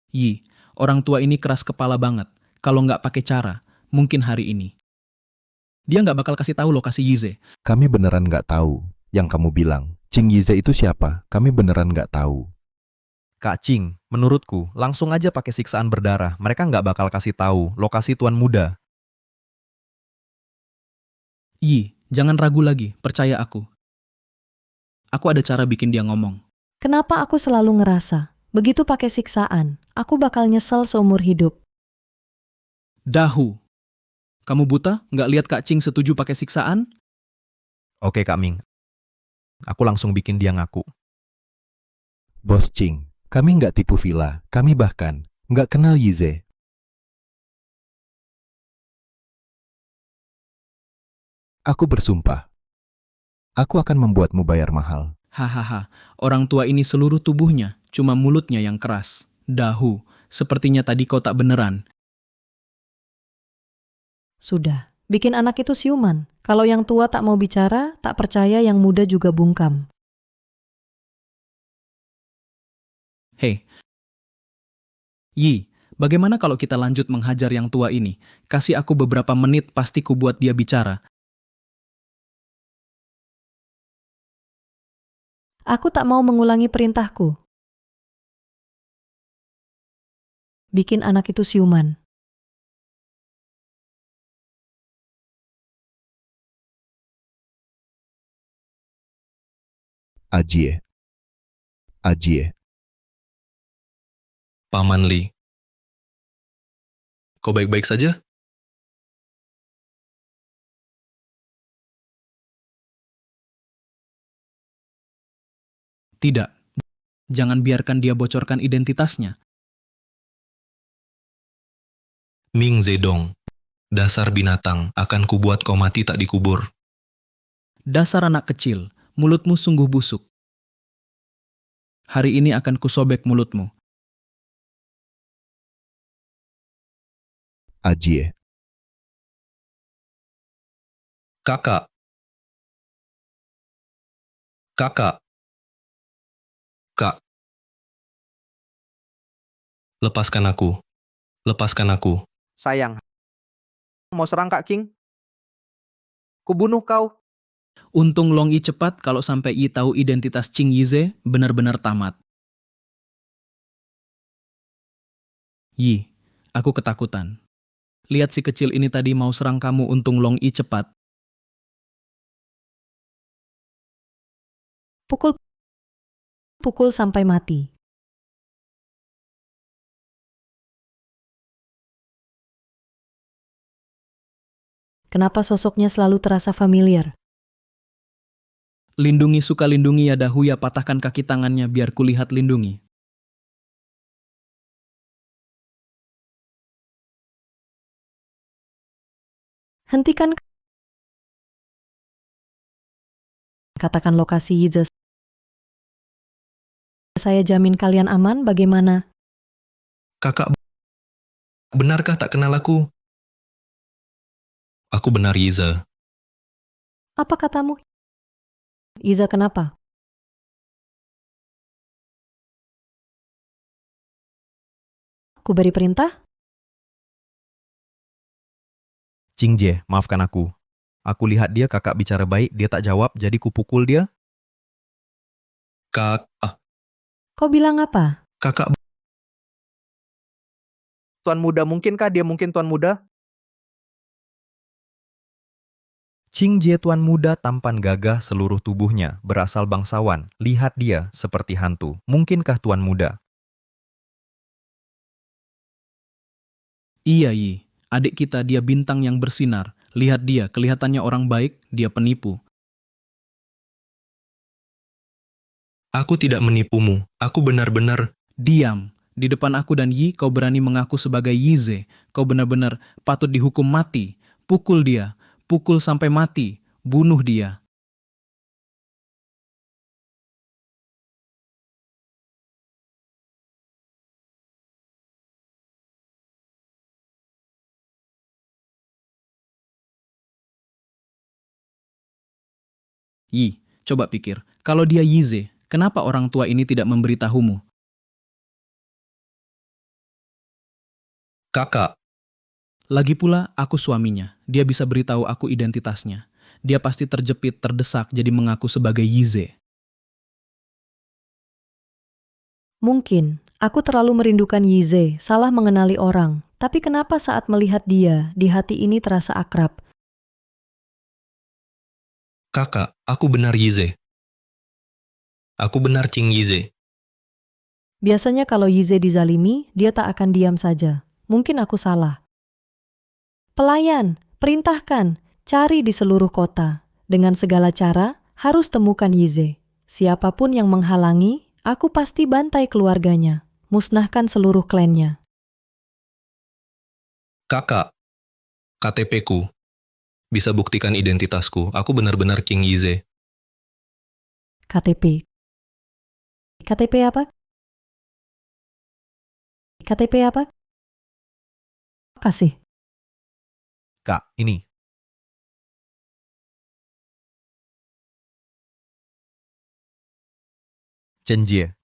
Yi, orang tua ini keras kepala banget. Kalau nggak pakai cara, mungkin hari ini. Dia nggak bakal kasih tahu lokasi Yize. Kami beneran nggak tahu. Yang kamu bilang, Cing Yize itu siapa? Kami beneran nggak tahu. Kak Cing, menurutku langsung aja pakai siksaan berdarah. Mereka nggak bakal kasih tahu lokasi Tuan Muda. Yi, jangan ragu lagi. Percaya aku. Aku ada cara bikin dia ngomong. Kenapa aku selalu ngerasa, begitu pakai siksaan, aku bakal nyesel seumur hidup. Dahu. Kamu buta? Nggak lihat Kak Cing setuju pakai siksaan? Oke Kak Ming. Aku langsung bikin dia ngaku. Bos Cing, kami nggak tipu villa. Kami bahkan nggak kenal Yize. Aku bersumpah. Aku akan membuatmu bayar mahal. Hahaha, orang tua ini seluruh tubuhnya, cuma mulutnya yang keras. Dahu, sepertinya tadi kau tak beneran. Sudah, bikin anak itu siuman. Kalau yang tua tak mau bicara, tak percaya yang muda juga bungkam. Hei. Yi, bagaimana kalau kita lanjut menghajar yang tua ini? Kasih aku beberapa menit, pasti ku buat dia bicara. Aku tak mau mengulangi perintahku. Bikin anak itu siuman. Ajie. Ajie. Paman Li. Kau baik-baik saja? Tidak. Jangan biarkan dia bocorkan identitasnya. Ming Zedong. Dasar binatang, akan kubuat kau mati tak dikubur. Dasar anak kecil, mulutmu sungguh busuk. Hari ini akan kusobek mulutmu. Ajie. Kakak. Kakak. Kak. Lepaskan aku. Lepaskan aku. Sayang. Mau serang Kak King? Kubunuh kau. Untung Long Yi cepat, kalau sampai Yi tahu identitas Qing Yize, benar-benar tamat. Yi, aku ketakutan. Lihat si kecil ini tadi mau serang kamu, untung Long Yi cepat. Pukul sampai mati. Kenapa sosoknya selalu terasa familiar? Lindungi suka lindungi ya Dahuya, patahkan kaki tangannya biar kulihat lindungi. Hentikan. Katakan lokasi Yize. Saya jamin kalian aman, bagaimana? Kakak, benarkah tak kenal aku? Aku benar Yize. Apa katamu? Yize kenapa? Ku beri perintah? Qing Jie, maafkan aku. Aku lihat dia kakak bicara baik, dia tak jawab, jadi kupukul dia. Kau bilang apa? Kakak, Tuan Muda, mungkinkah dia mungkin Tuan Muda? Qing Jie Tuan Muda tampan gagah seluruh tubuhnya, berasal bangsawan. Lihat dia seperti hantu. Mungkinkah Tuan Muda? Iya Yi, adik kita dia bintang yang bersinar. Lihat dia, kelihatannya orang baik, dia penipu. aku tidak menipumu. Aku benar-benar... Diam, di depan aku dan Yi kau berani mengaku sebagai Yize. Kau benar-benar patut dihukum mati. Pukul dia, pukul sampai mati, bunuh dia. Yi, coba pikir, kalau dia Yize, kenapa orang tua ini tidak memberitahumu? Kakak, Lagi pula, aku suaminya. Dia bisa beritahu aku identitasnya. Dia pasti terjepit, terdesak, jadi mengaku sebagai Yize. Mungkin, aku terlalu merindukan Yize, salah mengenali orang. Tapi kenapa saat melihat dia, di hati ini terasa akrab? kakak, aku benar Yize. Aku benar Qing Yize. Biasanya kalau Yize dizalimi, dia tak akan diam saja. Mungkin aku salah. Pelayan, perintahkan, cari di seluruh kota. Dengan segala cara, harus temukan Yize. Siapapun yang menghalangi, aku pasti bantai keluarganya. Musnahkan seluruh klannya. Kakak, KTP-ku. Bisa buktikan identitasku. Aku benar-benar Qing Yize. KTP. KTP apa? KTP apa? Kasih. Kak, ini. Chen Jie.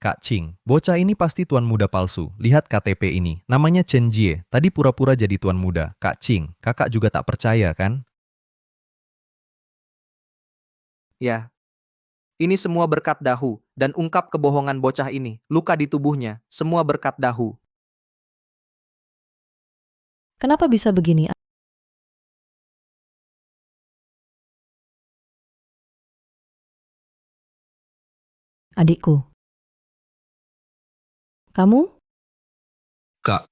Kak Qing, bocah ini pasti tuan muda palsu. Lihat KTP ini. Namanya Chen Jie. Tadi pura-pura jadi tuan muda. Kak Qing, kakak juga tak percaya kan? Ya. Ini semua berkat Dahu, dan ungkap kebohongan bocah ini. Luka di tubuhnya, semua berkat Dahu. Kenapa bisa begini? Adikku. Kamu? Kak,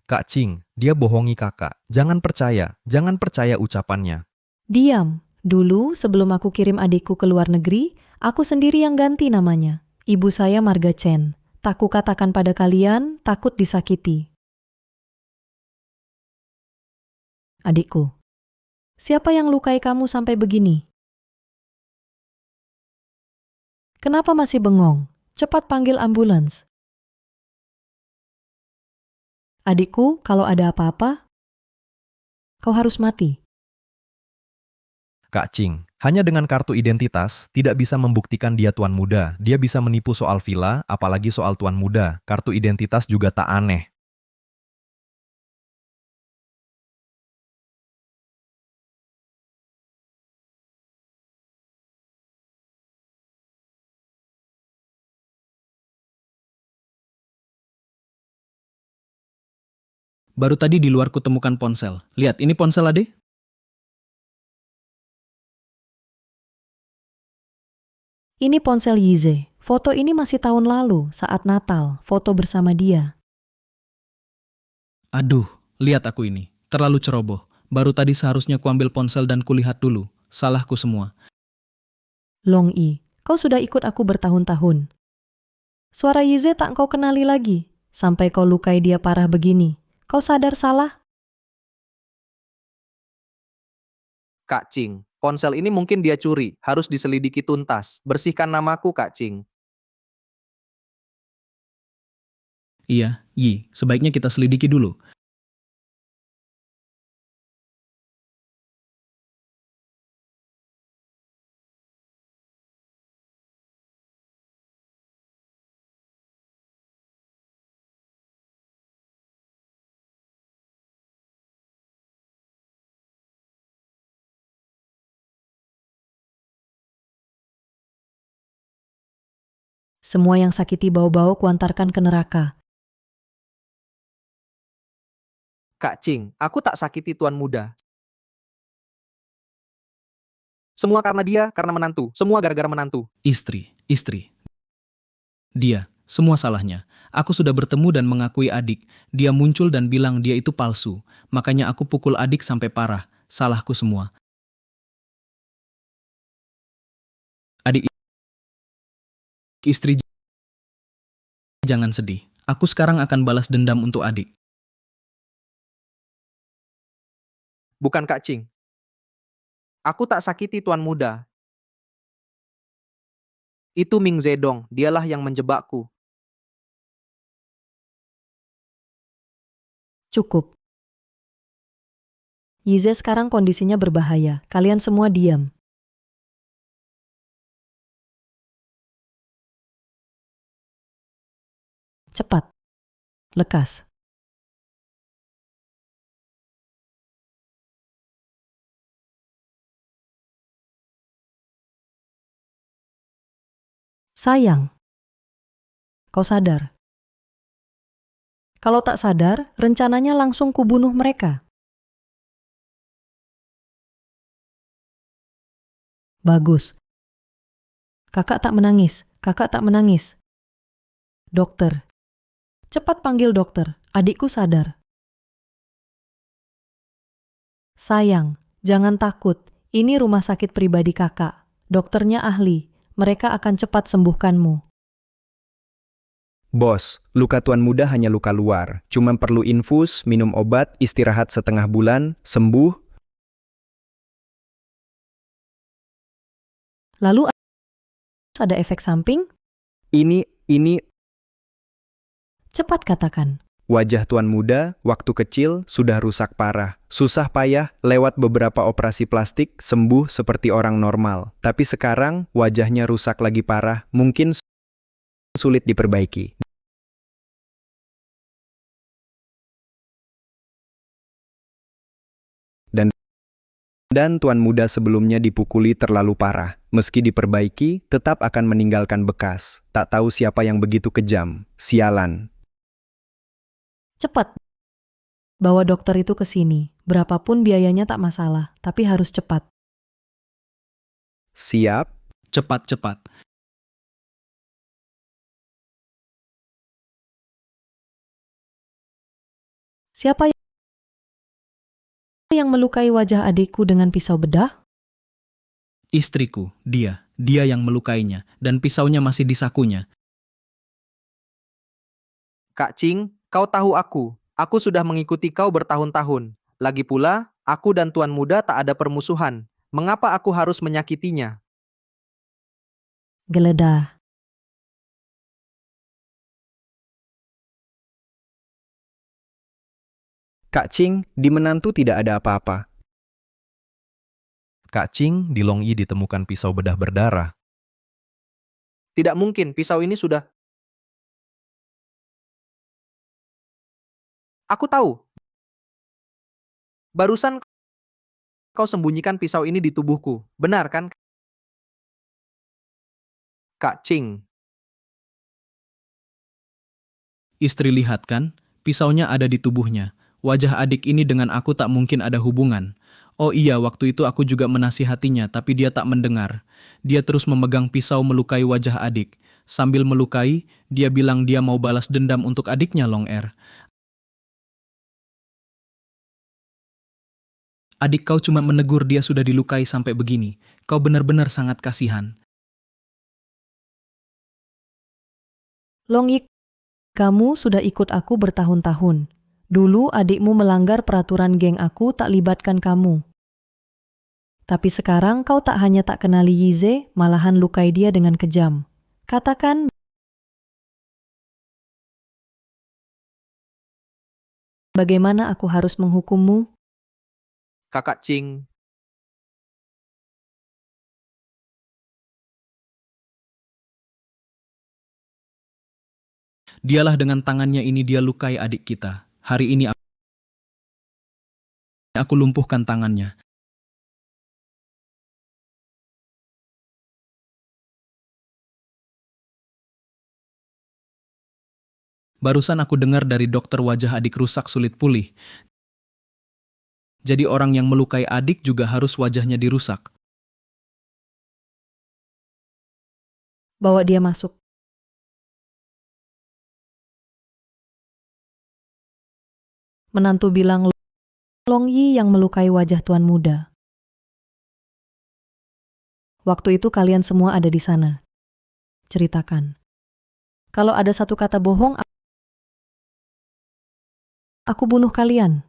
Kak Qing, dia bohongi kakak. Jangan percaya ucapannya. Diam. Dulu, sebelum aku kirim adikku ke luar negeri, aku sendiri yang ganti namanya. Ibu saya Marga Chen. Tak kukatakan pada kalian, takut disakiti. Adikku. Siapa yang lukai kamu sampai begini? Kenapa masih bengong? Cepat panggil ambulans. Adikku, kalau ada apa-apa, kau harus mati. Kak Qing, hanya dengan kartu identitas, tidak bisa membuktikan dia tuan muda. Dia bisa menipu soal villa, apalagi soal tuan muda. Kartu identitas juga tak aneh. Baru tadi di luar kutemukan ponsel. Lihat, ini ponsel Ade. Ini ponsel Yize. Foto ini masih tahun lalu, saat Natal, foto bersama dia. Aduh, lihat aku ini. Terlalu ceroboh. Baru tadi seharusnya kuambil ponsel dan kulihat dulu. Salahku semua. Long Yi, kau sudah ikut aku bertahun-tahun. Suara Yize tak kau kenali lagi, sampai kau lukai dia parah begini. Kau sadar salah? Kak Cing, ponsel ini mungkin dia curi, harus diselidiki tuntas. Bersihkan namaku, Kak Cing. Iya, Yi, sebaiknya kita selidiki dulu. Semua yang sakiti bau-bau kuantarkan ke neraka. Kak Cing, aku tak sakiti tuan muda. Semua karena dia, karena menantu. Semua gara-gara menantu. Istri. Dia, semua salahnya. Aku sudah bertemu dan mengakui adik. Dia muncul dan bilang dia itu palsu. Makanya aku pukul adik sampai parah. Salahku semua. Adik, istri, jangan sedih. Aku sekarang akan balas dendam untuk adik. Bukan Kak Cing. Aku tak sakiti tuan muda. Itu Ming Zedong, dialah yang menjebakku. Cukup. Yize sekarang kondisinya berbahaya. Kalian semua diam. Cepat. Lekas. Sayang. Kau sadar? Kalau tak sadar, rencananya langsung kubunuh mereka. Bagus. Kakak tak menangis. Kakak tak menangis. Dokter. Cepat panggil dokter. Adikku sadar. Sayang, jangan takut. Ini rumah sakit pribadi kakak. Dokternya ahli. Mereka akan cepat sembuhkanmu. Bos, luka tuan muda hanya luka luar. Cuma perlu infus, minum obat, istirahat setengah bulan, sembuh. Lalu ada efek samping? Ini, Cepat katakan. wajah tuan muda, waktu kecil, sudah rusak parah. Susah payah, lewat beberapa operasi plastik, sembuh seperti orang normal. Tapi sekarang, wajahnya rusak lagi parah, mungkin sulit diperbaiki. Dan tuan muda sebelumnya dipukuli terlalu parah. Meski diperbaiki, tetap akan meninggalkan bekas. Tak tahu siapa yang begitu kejam. Sialan. Cepat. Bawa dokter itu ke sini. Berapapun biayanya tak masalah, tapi harus cepat. Siap? Cepat. Siapa yang melukai wajah adikku dengan pisau bedah? Istriku, dia yang melukainya. Dan pisaunya masih di sakunya. Kak Cing, kau tahu aku. Aku sudah mengikuti kau bertahun-tahun. Lagi pula, aku dan tuan muda tak ada permusuhan. Mengapa aku harus menyakitinya? Geledah. Kak Cing, di menantu tidak ada apa-apa. Kak Cing, di Long Yi ditemukan pisau bedah berdarah. Tidak mungkin, pisau ini sudah... Aku tahu. Barusan kau sembunyikan pisau ini di tubuhku. Benar kan? Kak Cing, Istri lihat kan, pisaunya ada di tubuhnya. Wajah adik ini dengan aku tak mungkin ada hubungan. Oh iya, waktu itu aku juga menasihatinya, tapi dia tak mendengar. Dia terus memegang pisau melukai wajah adik. Sambil melukai, dia bilang dia mau balas dendam untuk adiknya Long Er. Adik kau cuma menegur dia sudah dilukai sampai begini. Kau benar-benar sangat kasihan. Long Yi, kamu sudah ikut aku bertahun-tahun. Dulu adikmu melanggar peraturan geng aku tak libatkan kamu. Tapi sekarang kau tak hanya tak kenali Yize, malahan lukai dia dengan kejam. Katakan, bagaimana aku harus menghukummu? Kakak Ching, Dialah dengan tangannya ini dia lukai adik kita. Hari ini aku lumpuhkan tangannya. Barusan aku dengar dari dokter wajah adik rusak sulit pulih. Jadi orang yang melukai adik juga harus wajahnya dirusak. Bawa dia masuk. Menantu bilang, Long Yi yang melukai wajah tuan muda. Waktu itu kalian semua ada di sana. Ceritakan. Kalau ada satu kata bohong, aku bunuh kalian.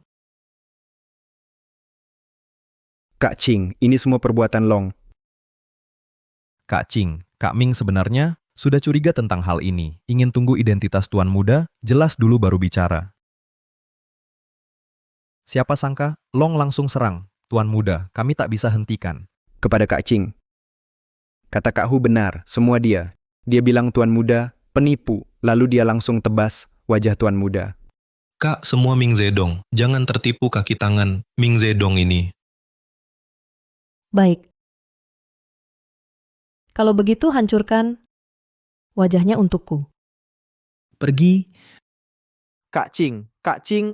Kak Ching, ini semua perbuatan Long. Kak Ching, Kak Ming sebenarnya sudah curiga tentang hal ini. Ingin tunggu identitas tuan muda, jelas dulu baru bicara. Siapa sangka, Long langsung serang. Tuan muda, kami tak bisa hentikan. Kepada Kak Ching. Kata Kak Hu benar, semua dia. Dia bilang tuan muda, penipu, lalu dia langsung tebas wajah tuan muda. Kak, semua Ming Zedong. Jangan tertipu kaki tangan Ming Zedong ini. Baik. Kalau begitu hancurkan wajahnya untukku. Pergi, Kak Ching,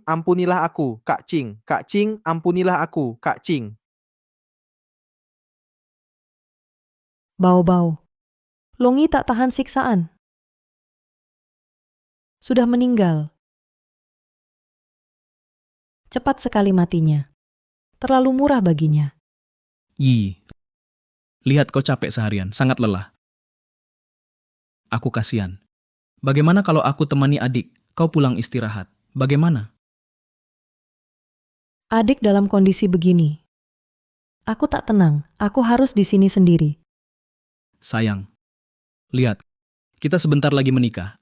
ampunilah aku. Kak Ching, ampunilah aku. Kak Ching. Bau-bau. Long Yi tak tahan siksaan. Sudah meninggal. Cepat sekali matinya. Terlalu murah baginya. Yi. Lihat kau capek seharian, sangat lelah. Aku kasihan. Bagaimana kalau aku temani adik, kau pulang istirahat? Bagaimana? Adik dalam kondisi begini. Aku tak tenang, aku harus di sini sendiri. Sayang. Lihat, kita sebentar lagi menikah.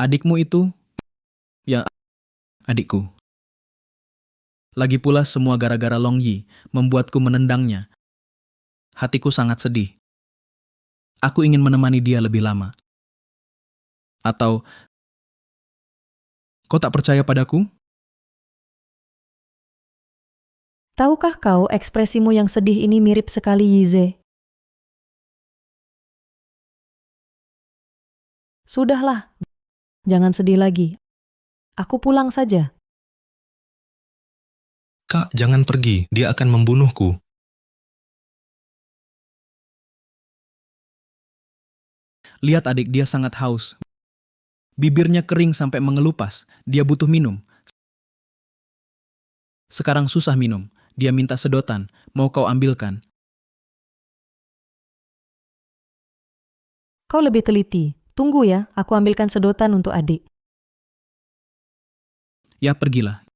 Adikmu itu, ya adikku. Lagi pula semua gara-gara Long Yi, membuatku menendangnya. Hatiku sangat sedih. Aku ingin menemani dia lebih lama. Atau, kau tak percaya padaku? Tahukah kau ekspresimu yang sedih ini mirip sekali Yize? Sudahlah, jangan sedih lagi. Aku pulang saja. Kak, jangan pergi. Dia akan membunuhku. Lihat adik dia sangat haus. Bibirnya kering sampai mengelupas. Dia butuh minum. Sekarang susah minum. Dia minta sedotan. Mau kau ambilkan? Kau lebih teliti. Tunggu ya, aku ambilkan sedotan untuk adik. Ya pergilah.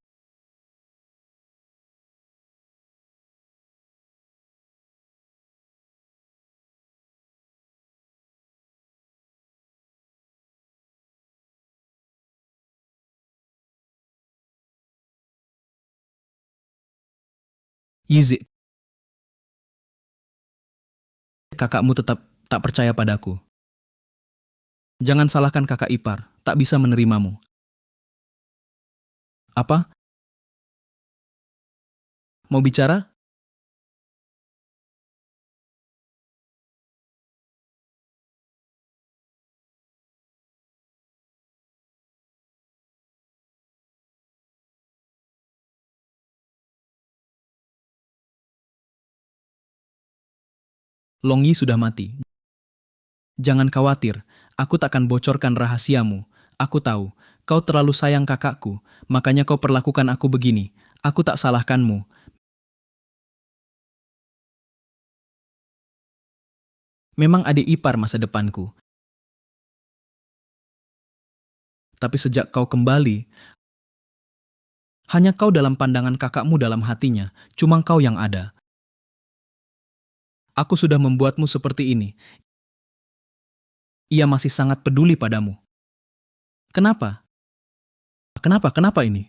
Yizi, kakakmu tetap tak percaya padaku. Jangan salahkan kakak ipar, tak bisa menerimamu. Apa? Mau bicara? Long Yi sudah mati. Jangan khawatir, aku takkan bocorkan rahasiamu. Aku tahu, kau terlalu sayang kakakku, makanya kau perlakukan aku begini. Aku tak salahkanmu. Memang adik ipar masa depanku. Tapi sejak kau kembali, hanya kau dalam pandangan kakakmu dalam hatinya, cuma kau yang ada. Aku sudah membuatmu seperti ini. Ia masih sangat peduli padamu. Kenapa? Kenapa ini?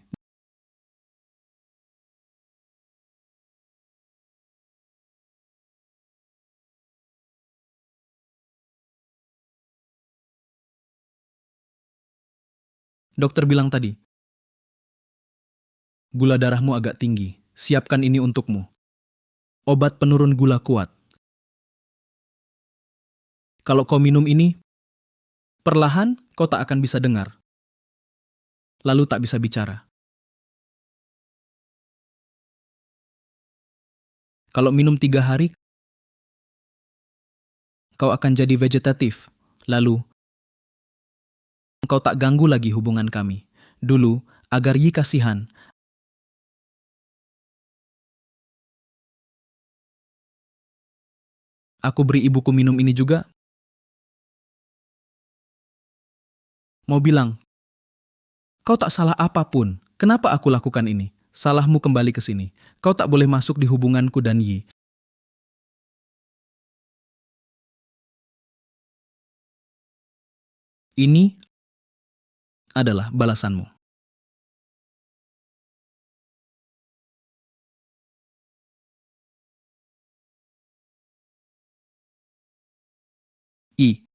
Dokter bilang tadi, gula darahmu agak tinggi. Siapkan ini untukmu. Obat penurun gula kuat. Kalau kau minum ini, perlahan kau tak akan bisa dengar. Lalu tak bisa bicara. Kalau minum 3 hari, kau akan jadi vegetatif. Lalu, kau tak ganggu lagi hubungan kami. Dulu, agar Yi kasihan, aku beri ibuku minum ini juga. Mau bilang, kau tak salah apapun. Kenapa aku lakukan ini? Salahmu kembali ke sini. Kau tak boleh masuk di hubunganku dan Yi. Ini adalah balasanmu. I.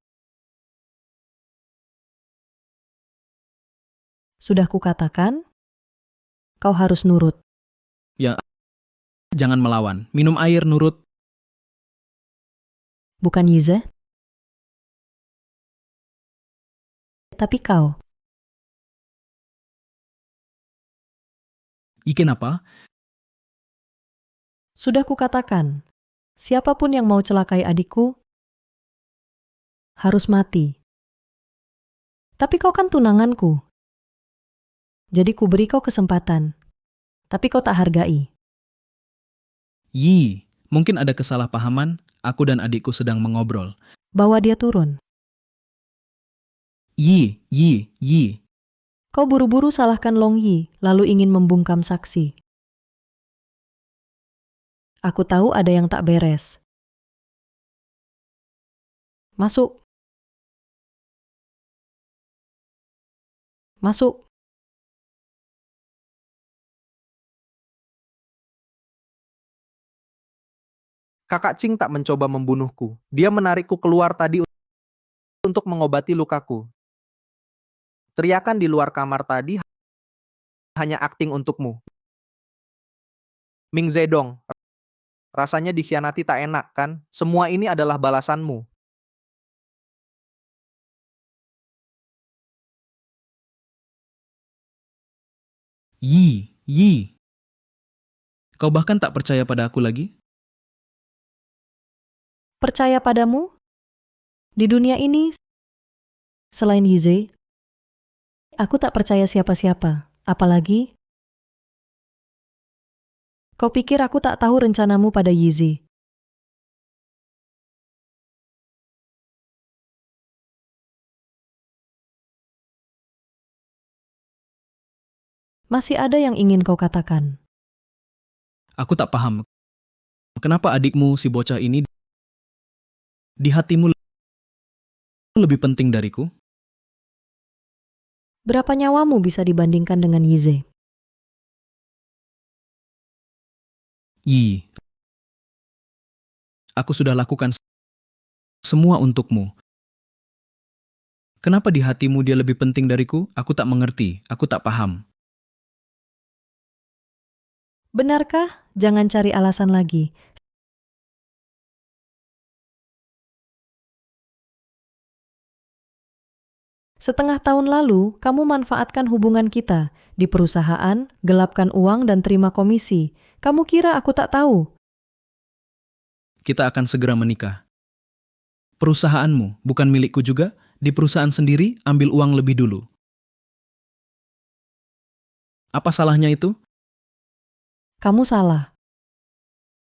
Sudah kukatakan, kau harus nurut. Ya, jangan melawan. Minum air, nurut. Bukan Yize? Tapi kau. I kenapa? Sudah kukatakan, siapapun yang mau celakai adikku, harus mati. Tapi kau kan tunanganku. Jadi ku beri kau kesempatan. Tapi kau tak hargai. Yi, mungkin ada kesalahpahaman. Aku dan adikku sedang mengobrol. Bawa dia turun. Yi. Kau buru-buru salahkan Long Yi, lalu ingin membungkam saksi. Aku tahu ada yang tak beres. Masuk. Masuk. Kakak Ching tak mencoba membunuhku. Dia menarikku keluar tadi untuk mengobati lukaku. Teriakan di luar kamar tadi hanya akting untukmu. Ming Zedong, rasanya dikhianati tak enak kan? Semua ini adalah balasanmu. Yi. Kau bahkan tak percaya pada aku lagi? Percaya padamu? Di dunia ini, selain Yize, aku tak percaya siapa-siapa. Apalagi, kau pikir aku tak tahu rencanamu pada Yize? Masih ada yang ingin kau katakan? Aku tak paham. Kenapa adikmu si bocah ini di hatimu lebih penting dariku? Berapa nyawamu bisa dibandingkan dengan Yize? Yi. Aku sudah lakukan semua untukmu. Kenapa di hatimu dia lebih penting dariku? Aku tak mengerti. Aku tak paham. Benarkah? Jangan cari alasan lagi. Setengah tahun lalu, kamu manfaatkan hubungan kita di perusahaan, gelapkan uang dan terima komisi. Kamu kira aku tak tahu? Kita akan segera menikah. Perusahaanmu bukan milikku juga? Di perusahaan sendiri ambil uang lebih dulu. Apa salahnya itu? Kamu salah.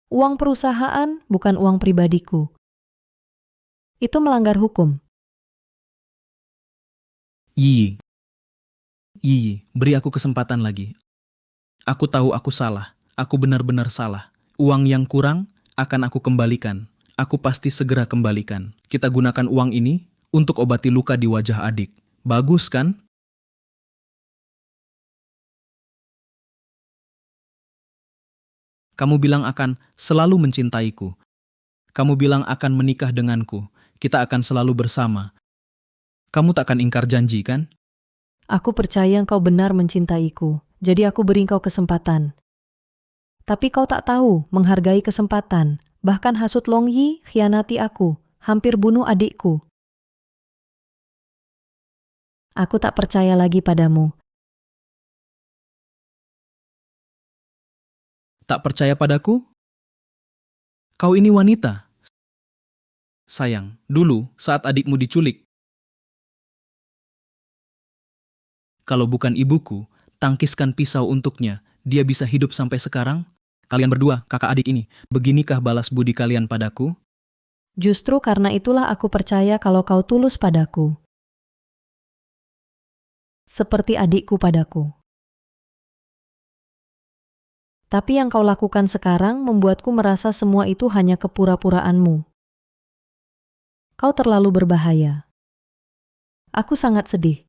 Uang perusahaan bukan uang pribadiku. Itu melanggar hukum. Yi, beri aku kesempatan lagi. Aku tahu aku salah. Aku benar-benar salah. Uang yang kurang akan aku kembalikan. Aku pasti segera kembalikan. Kita gunakan uang ini untuk obati luka di wajah adik. Bagus kan? Kamu bilang akan selalu mencintaiku. Kamu bilang akan menikah denganku. Kita akan selalu bersama. Kamu takkan ingkar janji, kan? Aku percaya engkau benar mencintaiku, jadi aku beri engkau kesempatan. Tapi kau tak tahu menghargai kesempatan. Bahkan hasut Long Yi khianati aku, hampir bunuh adikku. Aku tak percaya lagi padamu. Tak percaya padaku? Kau ini wanita. Sayang, dulu saat adikmu diculik, kalau bukan ibuku, tangkiskan pisau untuknya, dia bisa hidup sampai sekarang? Kalian berdua, kakak adik ini, beginikah balas budi kalian padaku? Justru karena itulah aku percaya kalau kau tulus padaku. Seperti adikku padaku. Tapi yang kau lakukan sekarang membuatku merasa semua itu hanya kepura-puraanmu. Kau terlalu berbahaya. Aku sangat sedih.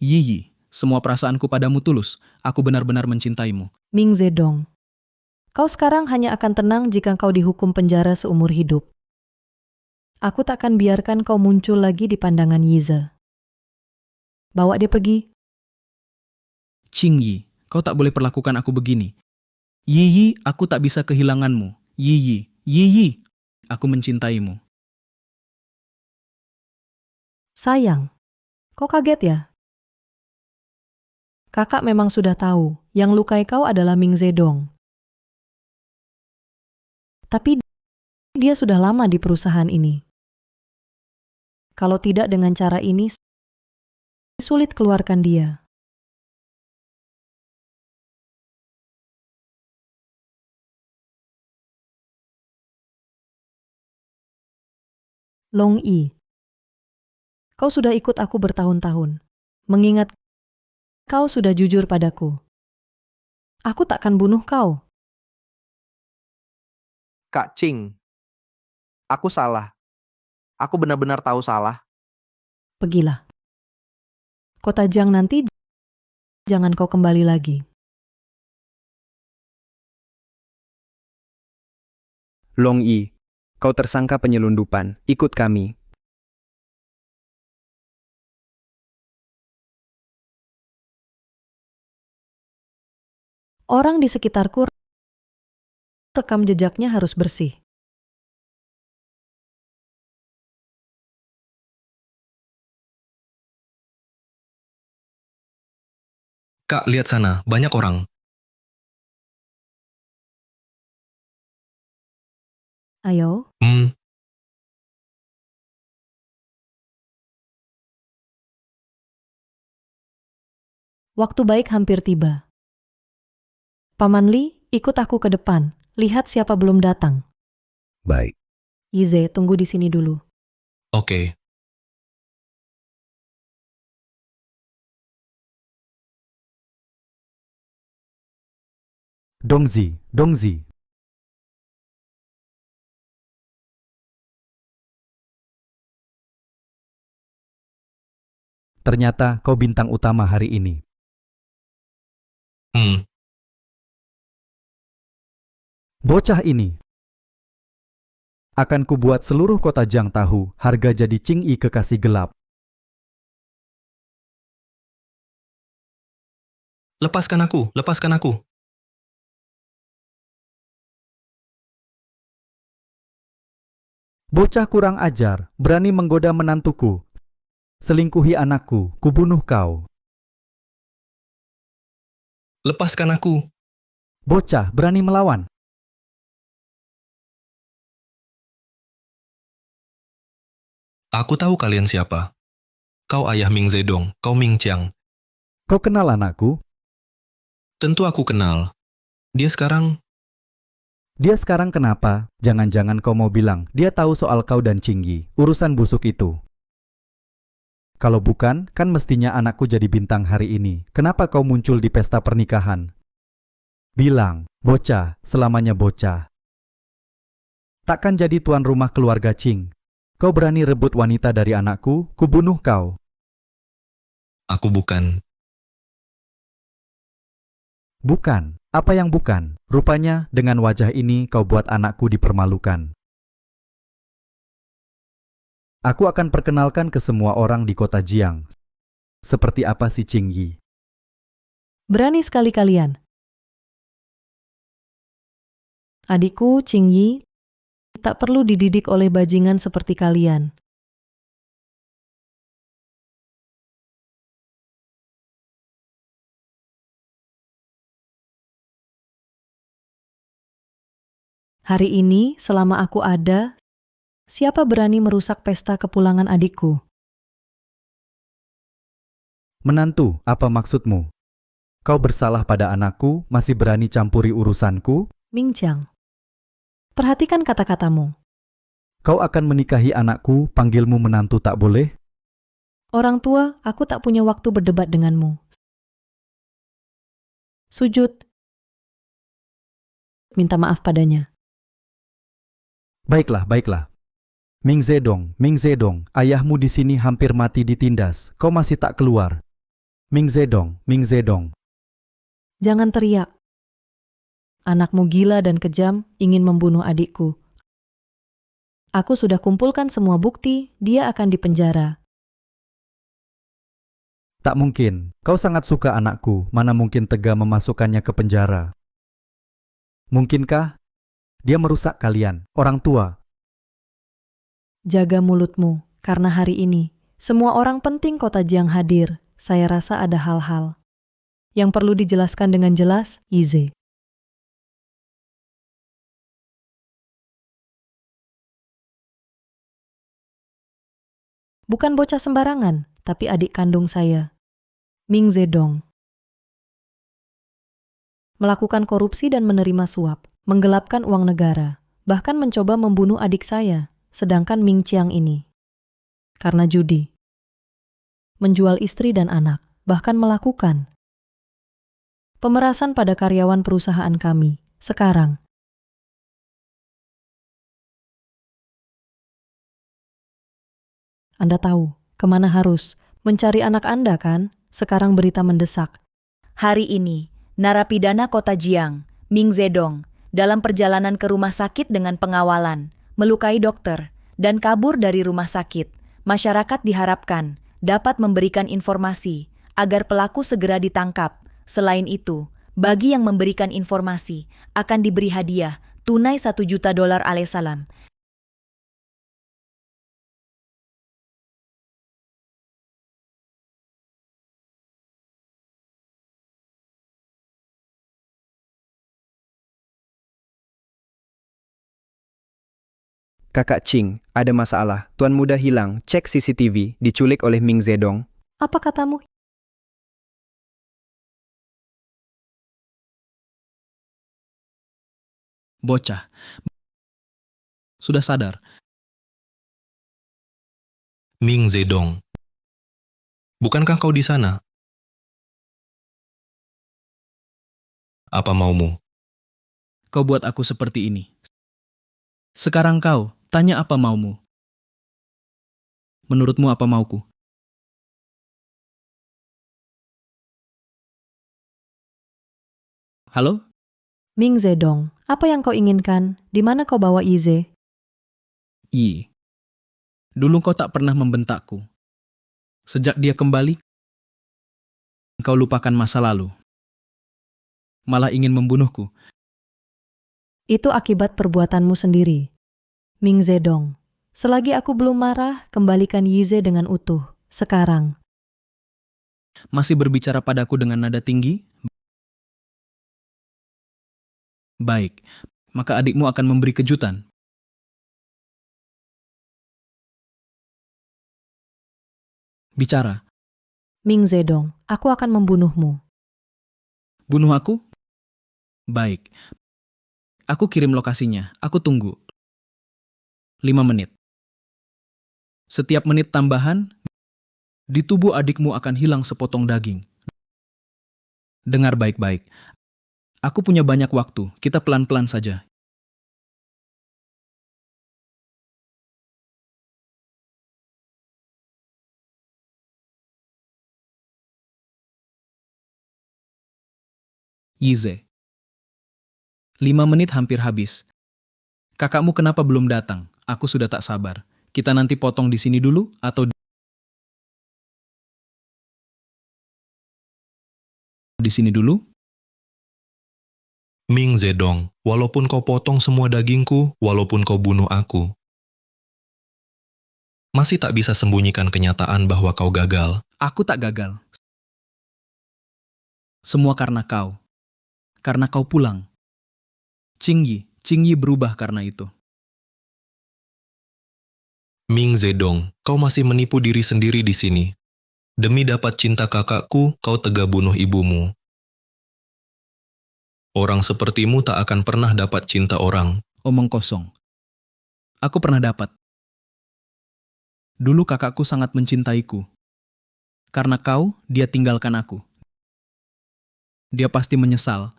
Yi, semua perasaanku padamu tulus. Aku benar-benar mencintaimu. Ming Zedong. Kau sekarang hanya akan tenang jika kau dihukum penjara seumur hidup. Aku takkan biarkan kau muncul lagi di pandangan Yize. Bawa dia pergi. Qing Yi, kau tak boleh perlakukan aku begini. Yi, aku tak bisa kehilanganmu. Yi, aku mencintaimu. Sayang, kau kaget ya? Kakak memang sudah tahu, yang lukai kau adalah Ming Zedong. Tapi dia sudah lama di perusahaan ini. Kalau tidak dengan cara ini, sulit keluarkan dia. Long Yi, kau sudah ikut aku bertahun-tahun. Mengingat kau sudah jujur padaku. Aku takkan bunuh kau. Kak Ching, aku salah. Aku benar-benar tahu salah. Pergilah. Kota Jiang nanti jangan kau kembali lagi. Long Yi, kau tersangka penyelundupan. Ikut kami. Orang di sekitarku rekam jejaknya harus bersih. Kak, lihat sana, banyak orang. Ayo, waktu baik hampir tiba. Paman Li, ikut aku ke depan. Lihat siapa belum datang. Baik. Yize, tunggu di sini dulu. Oke. Dongzi. Ternyata kau bintang utama hari ini. Bocah ini akan kubuat seluruh kota Jiang tahu harga jadi Qing Yi kekasih gelap. Lepaskan aku. Bocah kurang ajar, berani menggoda menantuku. Selingkuhi anakku, kubunuh kau. Lepaskan aku. Bocah berani melawan. Aku tahu kalian siapa. Kau ayah Ming Zedong, kau Ming Qiang. Kau kenal anakku? Tentu aku kenal. Dia sekarang Dia sekarang kenapa? Jangan-jangan kau mau bilang, dia tahu soal kau dan Cinggi, urusan busuk itu. Kalau bukan, kan mestinya anakku jadi bintang hari ini. Kenapa kau muncul di pesta pernikahan? Bilang, bocah, selamanya bocah. Takkan jadi tuan rumah keluarga Cing. Kau berani rebut wanita dari anakku, kubunuh kau. aku bukan. Bukan. Apa yang bukan? Rupanya dengan wajah ini kau buat anakku dipermalukan. Aku akan perkenalkan ke semua orang di kota Jiang. Seperti apa si Cingyi. Berani sekali kalian. Adikku, Cingyi, tak perlu dididik oleh bajingan seperti kalian. Hari ini, selama aku ada, siapa berani merusak pesta kepulangan adikku? Menantu, apa maksudmu? Kau bersalah pada anakku, masih berani campuri urusanku? Ming Qiang, perhatikan kata-katamu. Kau akan menikahi anakku, panggilmu menantu tak boleh? Orang tua, aku tak punya waktu berdebat denganmu. Sujud. Minta maaf padanya. Baiklah, baiklah. Ming Zedong, ayahmu di sini hampir mati ditindas. Kau masih tak keluar. Ming Zedong. Jangan teriak. Anakmu gila dan kejam, ingin membunuh adikku. Aku sudah kumpulkan semua bukti, dia akan dipenjara. Tak mungkin. Kau sangat suka anakku, mana mungkin tega memasukkannya ke penjara. Mungkinkah? Dia merusak kalian, orang tua. Jaga mulutmu, karena hari ini, semua orang penting kota Jiang hadir. Saya rasa ada hal-hal yang perlu dijelaskan dengan jelas, Yize. Bukan bocah sembarangan, tapi adik kandung saya, Ming Zedong. Melakukan korupsi dan menerima suap, menggelapkan uang negara, bahkan mencoba membunuh adik saya, sedangkan Ming Qiang ini. Karena judi. Menjual istri dan anak, bahkan melakukan pemerasan pada karyawan perusahaan kami, sekarang. Anda tahu, kemana harus mencari anak Anda kan? Sekarang berita mendesak. Hari ini, narapidana kota Jiang, Ming Zedong, dalam perjalanan ke rumah sakit dengan pengawalan, melukai dokter, dan kabur dari rumah sakit. Masyarakat diharapkan dapat memberikan informasi agar pelaku segera ditangkap. Selain itu, bagi yang memberikan informasi, akan diberi hadiah tunai $1 juta alaihissalam. Kakak Cing, ada masalah. Tuan muda hilang, cek CCTV, diculik oleh Ming Zedong. Apa katamu? Bocah. Sudah sadar. Ming Zedong. Bukankah kau di sana? Apa maumu? Kau buat aku seperti ini. Sekarang kau, tanya apa maumu. Menurutmu apa mauku? Halo? Ming Zedong, apa yang kau inginkan? Di mana kau bawa Yize? Yi. Dulu kau tak pernah membentakku. Sejak dia kembali, kau lupakan masa lalu. Malah ingin membunuhku. Itu akibat perbuatanmu sendiri. Ming Zedong, selagi aku belum marah, kembalikan Yize dengan utuh. Sekarang. Masih berbicara padaku dengan nada tinggi? Baik, maka adikmu akan memberi kejutan. Bicara. Ming Zedong, aku akan membunuhmu. Bunuh aku? Baik. Aku kirim lokasinya. Aku tunggu. 5 menit. Setiap menit tambahan, di tubuh adikmu akan hilang sepotong daging. Dengar baik-baik. Aku punya banyak waktu. Kita pelan-pelan saja. Yize. 5 menit hampir habis. Kakakmu kenapa belum datang? Aku sudah tak sabar. Kita nanti potong di sini dulu atau di sini dulu? Ming Zedong, walaupun kau potong semua dagingku, walaupun kau bunuh aku, masih tak bisa sembunyikan kenyataan bahwa kau gagal. Aku tak gagal. Semua karena kau. Karena kau pulang. Qingyi berubah karena itu. Ming Zedong, kau masih menipu diri sendiri di sini. Demi dapat cinta kakakku, kau tega bunuh ibumu. Orang sepertimu tak akan pernah dapat cinta orang. Omong kosong. Aku pernah dapat. Dulu kakakku sangat mencintaiku. Karena kau, dia tinggalkan aku. Dia pasti menyesal.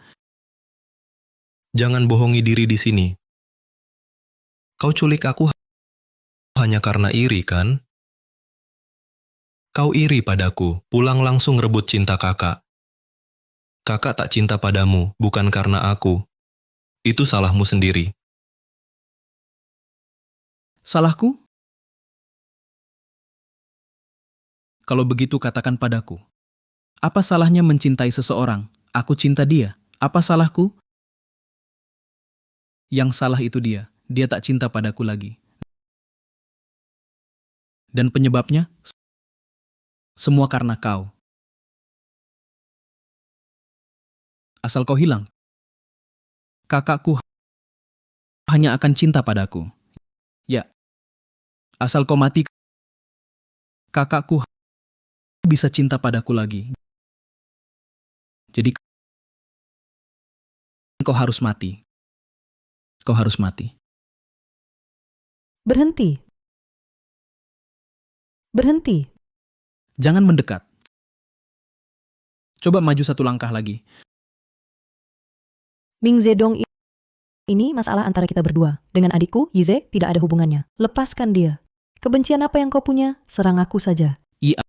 Jangan bohongi diri di sini. Kau culik aku hanya karena iri, kan? Kau iri padaku, pulang langsung rebut cinta kakak. Kakak tak cinta padamu, bukan karena aku. Itu salahmu sendiri. Salahku? Kalau begitu katakan padaku. Apa salahnya mencintai seseorang? Aku cinta dia. Apa salahku? Yang salah itu dia. Dia tak cinta padaku lagi. Dan penyebabnya? Semua karena kau. Asal kau hilang, kakakku hanya akan cinta padaku. Ya, asal kau mati, kakakku bisa cinta padaku lagi. Jadi, kau harus mati. Kau harus mati. Berhenti. Berhenti. Jangan mendekat. Coba maju 1 langkah lagi. Ming Zedong, ini masalah antara kita berdua. Dengan adikku, Yize, tidak ada hubungannya. Lepaskan dia. Kebencian apa yang kau punya, serang aku saja. Iya,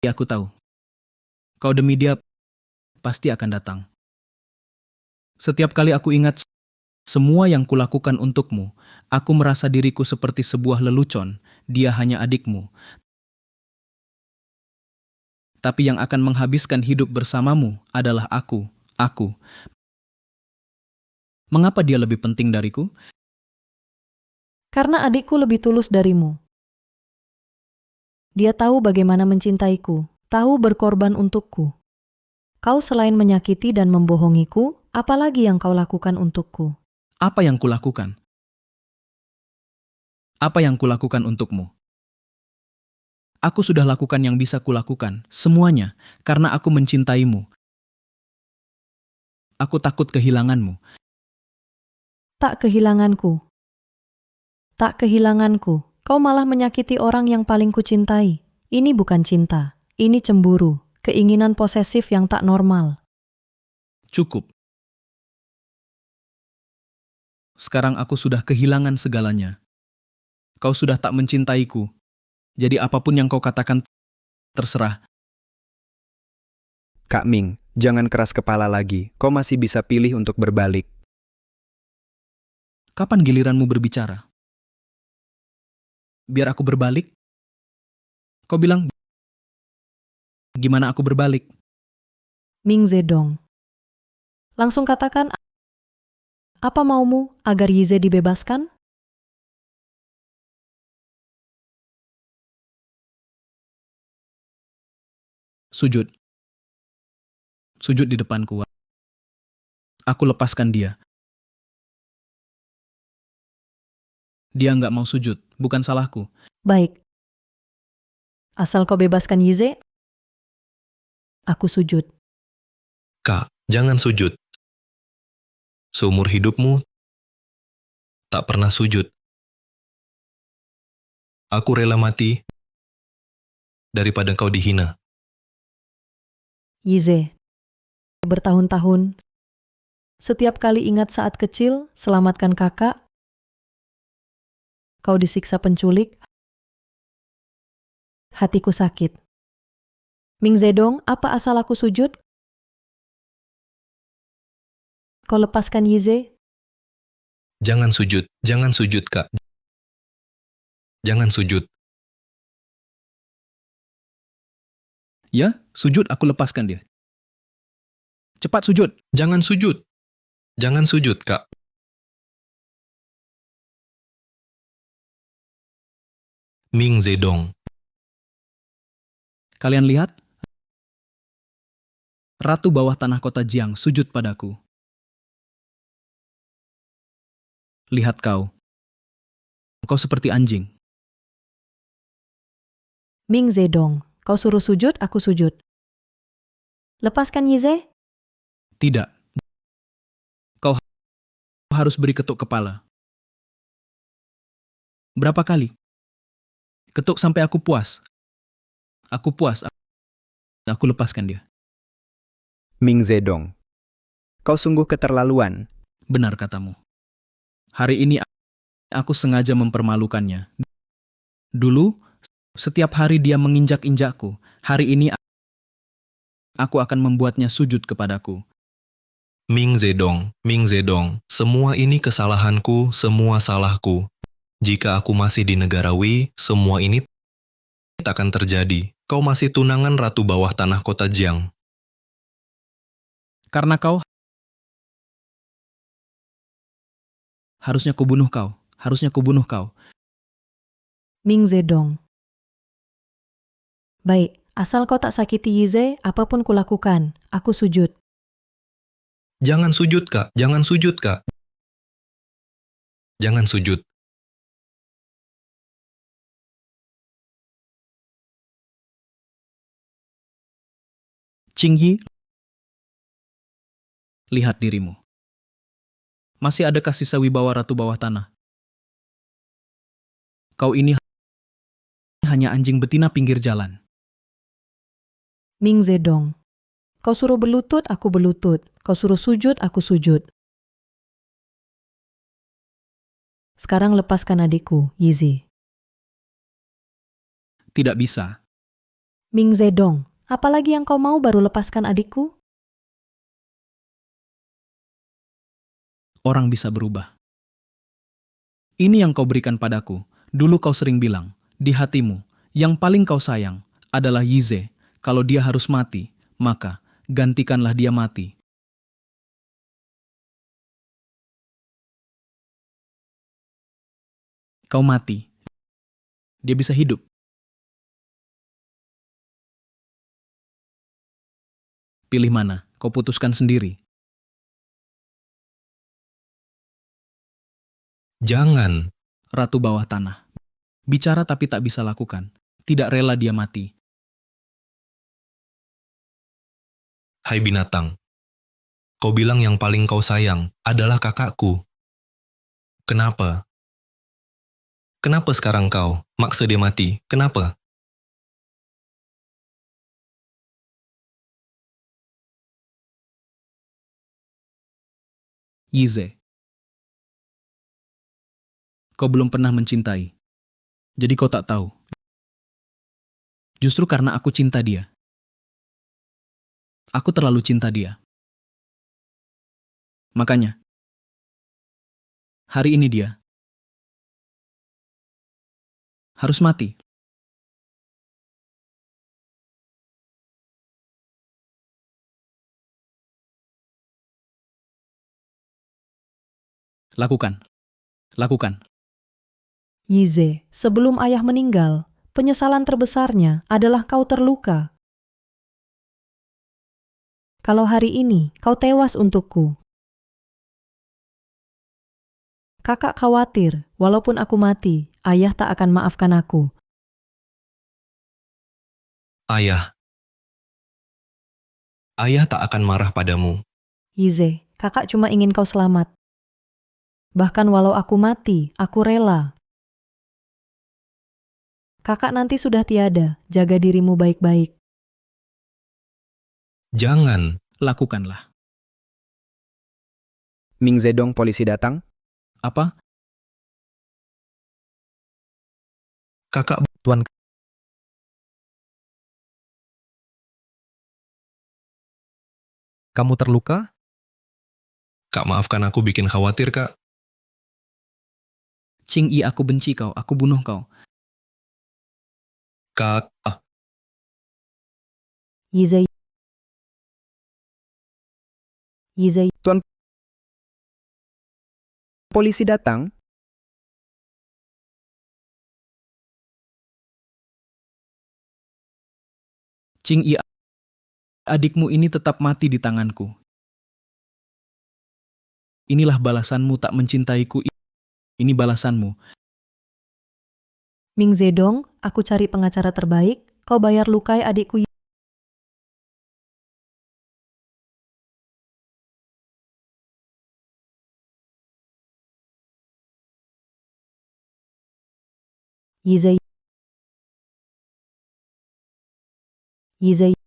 aku tahu. Kau demi dia pasti akan datang. Setiap kali aku ingat semua yang kulakukan untukmu, aku merasa diriku seperti sebuah lelucon. Dia hanya adikmu. Tapi yang akan menghabiskan hidup bersamamu adalah aku. Aku. Mengapa dia lebih penting dariku? Karena adikku lebih tulus darimu. Dia tahu bagaimana mencintaiku, tahu berkorban untukku. Kau selain menyakiti dan membohongiku, apalagi yang kau lakukan untukku? Apa yang kulakukan? Apa yang kulakukan untukmu? Aku sudah lakukan yang bisa kulakukan, semuanya, karena aku mencintaimu. Aku takut kehilanganmu. Tak kehilanganku. Tak kehilanganku. Kau malah menyakiti orang yang paling kucintai. Ini bukan cinta. Ini cemburu. Keinginan posesif yang tak normal. Cukup. Sekarang aku sudah kehilangan segalanya. Kau sudah tak mencintaiku. Jadi apapun yang kau katakan, terserah. Kak Ming, jangan keras kepala lagi. Kau masih bisa pilih untuk berbalik. Kapan giliranmu berbicara? Biar aku berbalik? Kau bilang, gimana aku berbalik? Ming Zedong. Langsung katakan, apa maumu agar Yize dibebaskan? Sujud. Sujud di depanku. Aku lepaskan dia. Dia nggak mau sujud, bukan salahku. Baik. Asal kau bebaskan Yize, aku sujud. Kak, jangan sujud. Seumur hidupmu, tak pernah sujud. Aku rela mati daripada kau dihina. Yize, bertahun-tahun, setiap kali ingat saat kecil, selamatkan kakak, kau disiksa penculik, hatiku sakit. Ming Zedong, apa asal aku sujud? Kau lepaskan Yize? Jangan sujud Kak. Jangan sujud. Ya, sujud aku lepaskan dia. Cepat sujud. Jangan sujud. Jangan sujud, Kak. Ming Zedong. Kalian lihat? Ratu bawah tanah kota Jiang sujud padaku. Lihat kau. Kau seperti anjing. Ming Zedong, kau suruh sujud, aku sujud. Lepaskan Yize? Tidak. Kau harus beri ketuk kepala. Berapa kali? Ketuk sampai aku puas. Aku puas. Aku lepaskan dia. Ming Zedong, kau sungguh keterlaluan. Benar katamu. Hari ini aku sengaja mempermalukannya. Dulu, setiap hari dia menginjak-injakku. Hari ini aku akan membuatnya sujud kepadaku. Ming Zedong, semua ini kesalahanku, semua salahku. Jika aku masih di negara Wei, semua ini takkan terjadi. Kau masih tunangan ratu bawah tanah kota Jiang. Karena kau, harusnya kubunuh kau. Harusnya kubunuh kau. Ming Zedong. Baik, asal kau tak sakiti Yize, apapun kulakukan, aku sujud. Jangan sujud, Kak. Jangan sujud, Kak. Jangan sujud. Qingyi, lihat dirimu. Masih adakah sisa wibawa ratu bawah tanah? Kau ini hanya anjing betina pinggir jalan. Ming Zedong, kau suruh berlutut, aku berlutut. Kau suruh sujud, aku sujud. Sekarang lepaskan adikku, Yize. Tidak bisa. Ming Zedong, apalagi yang kau mau baru lepaskan adikku? Orang bisa berubah. Ini yang kau berikan padaku. Dulu kau sering bilang, di hatimu, yang paling kau sayang adalah Yize. Kalau dia harus mati, maka gantikanlah dia mati. Kau mati, dia bisa hidup. Pilih mana, kau putuskan sendiri. Jangan. Ratu bawah tanah. Bicara tapi tak bisa lakukan. Tidak rela dia mati. Hai binatang. Kau bilang yang paling kau sayang adalah kakakku. Kenapa? Kenapa sekarang kau maksa dia mati? Kenapa? Yize. Kau belum pernah mencintai. Jadi kau tak tahu. Justru karena aku cinta dia. Aku terlalu cinta dia. Makanya, hari ini dia harus mati. Lakukan. Lakukan. Yize, sebelum ayah meninggal, penyesalan terbesarnya adalah kau terluka. Kalau hari ini kau tewas untukku. Kakak khawatir, walaupun aku mati, ayah tak akan maafkan aku. Ayah. Ayah tak akan marah padamu. Yize, kakak cuma ingin kau selamat. Bahkan walau aku mati, aku rela. Kakak nanti sudah tiada, jaga dirimu baik-baik. Jangan. Lakukanlah. Ming Zedong polisi datang. Apa? Kakak, Tuan, kamu terluka? Kak maafkan aku bikin khawatir, Kak. Ching Yi, aku benci kau, aku bunuh kau. Kak, Yize. Yize. Tuan polisi datang. Ching Yi, adikmu ini tetap mati di tanganku. Inilah balasanmu tak mencintaiku. Ini balasanmu. Ming Zedong, aku cari pengacara terbaik, kau bayar lukai adikku. Yize. Yize.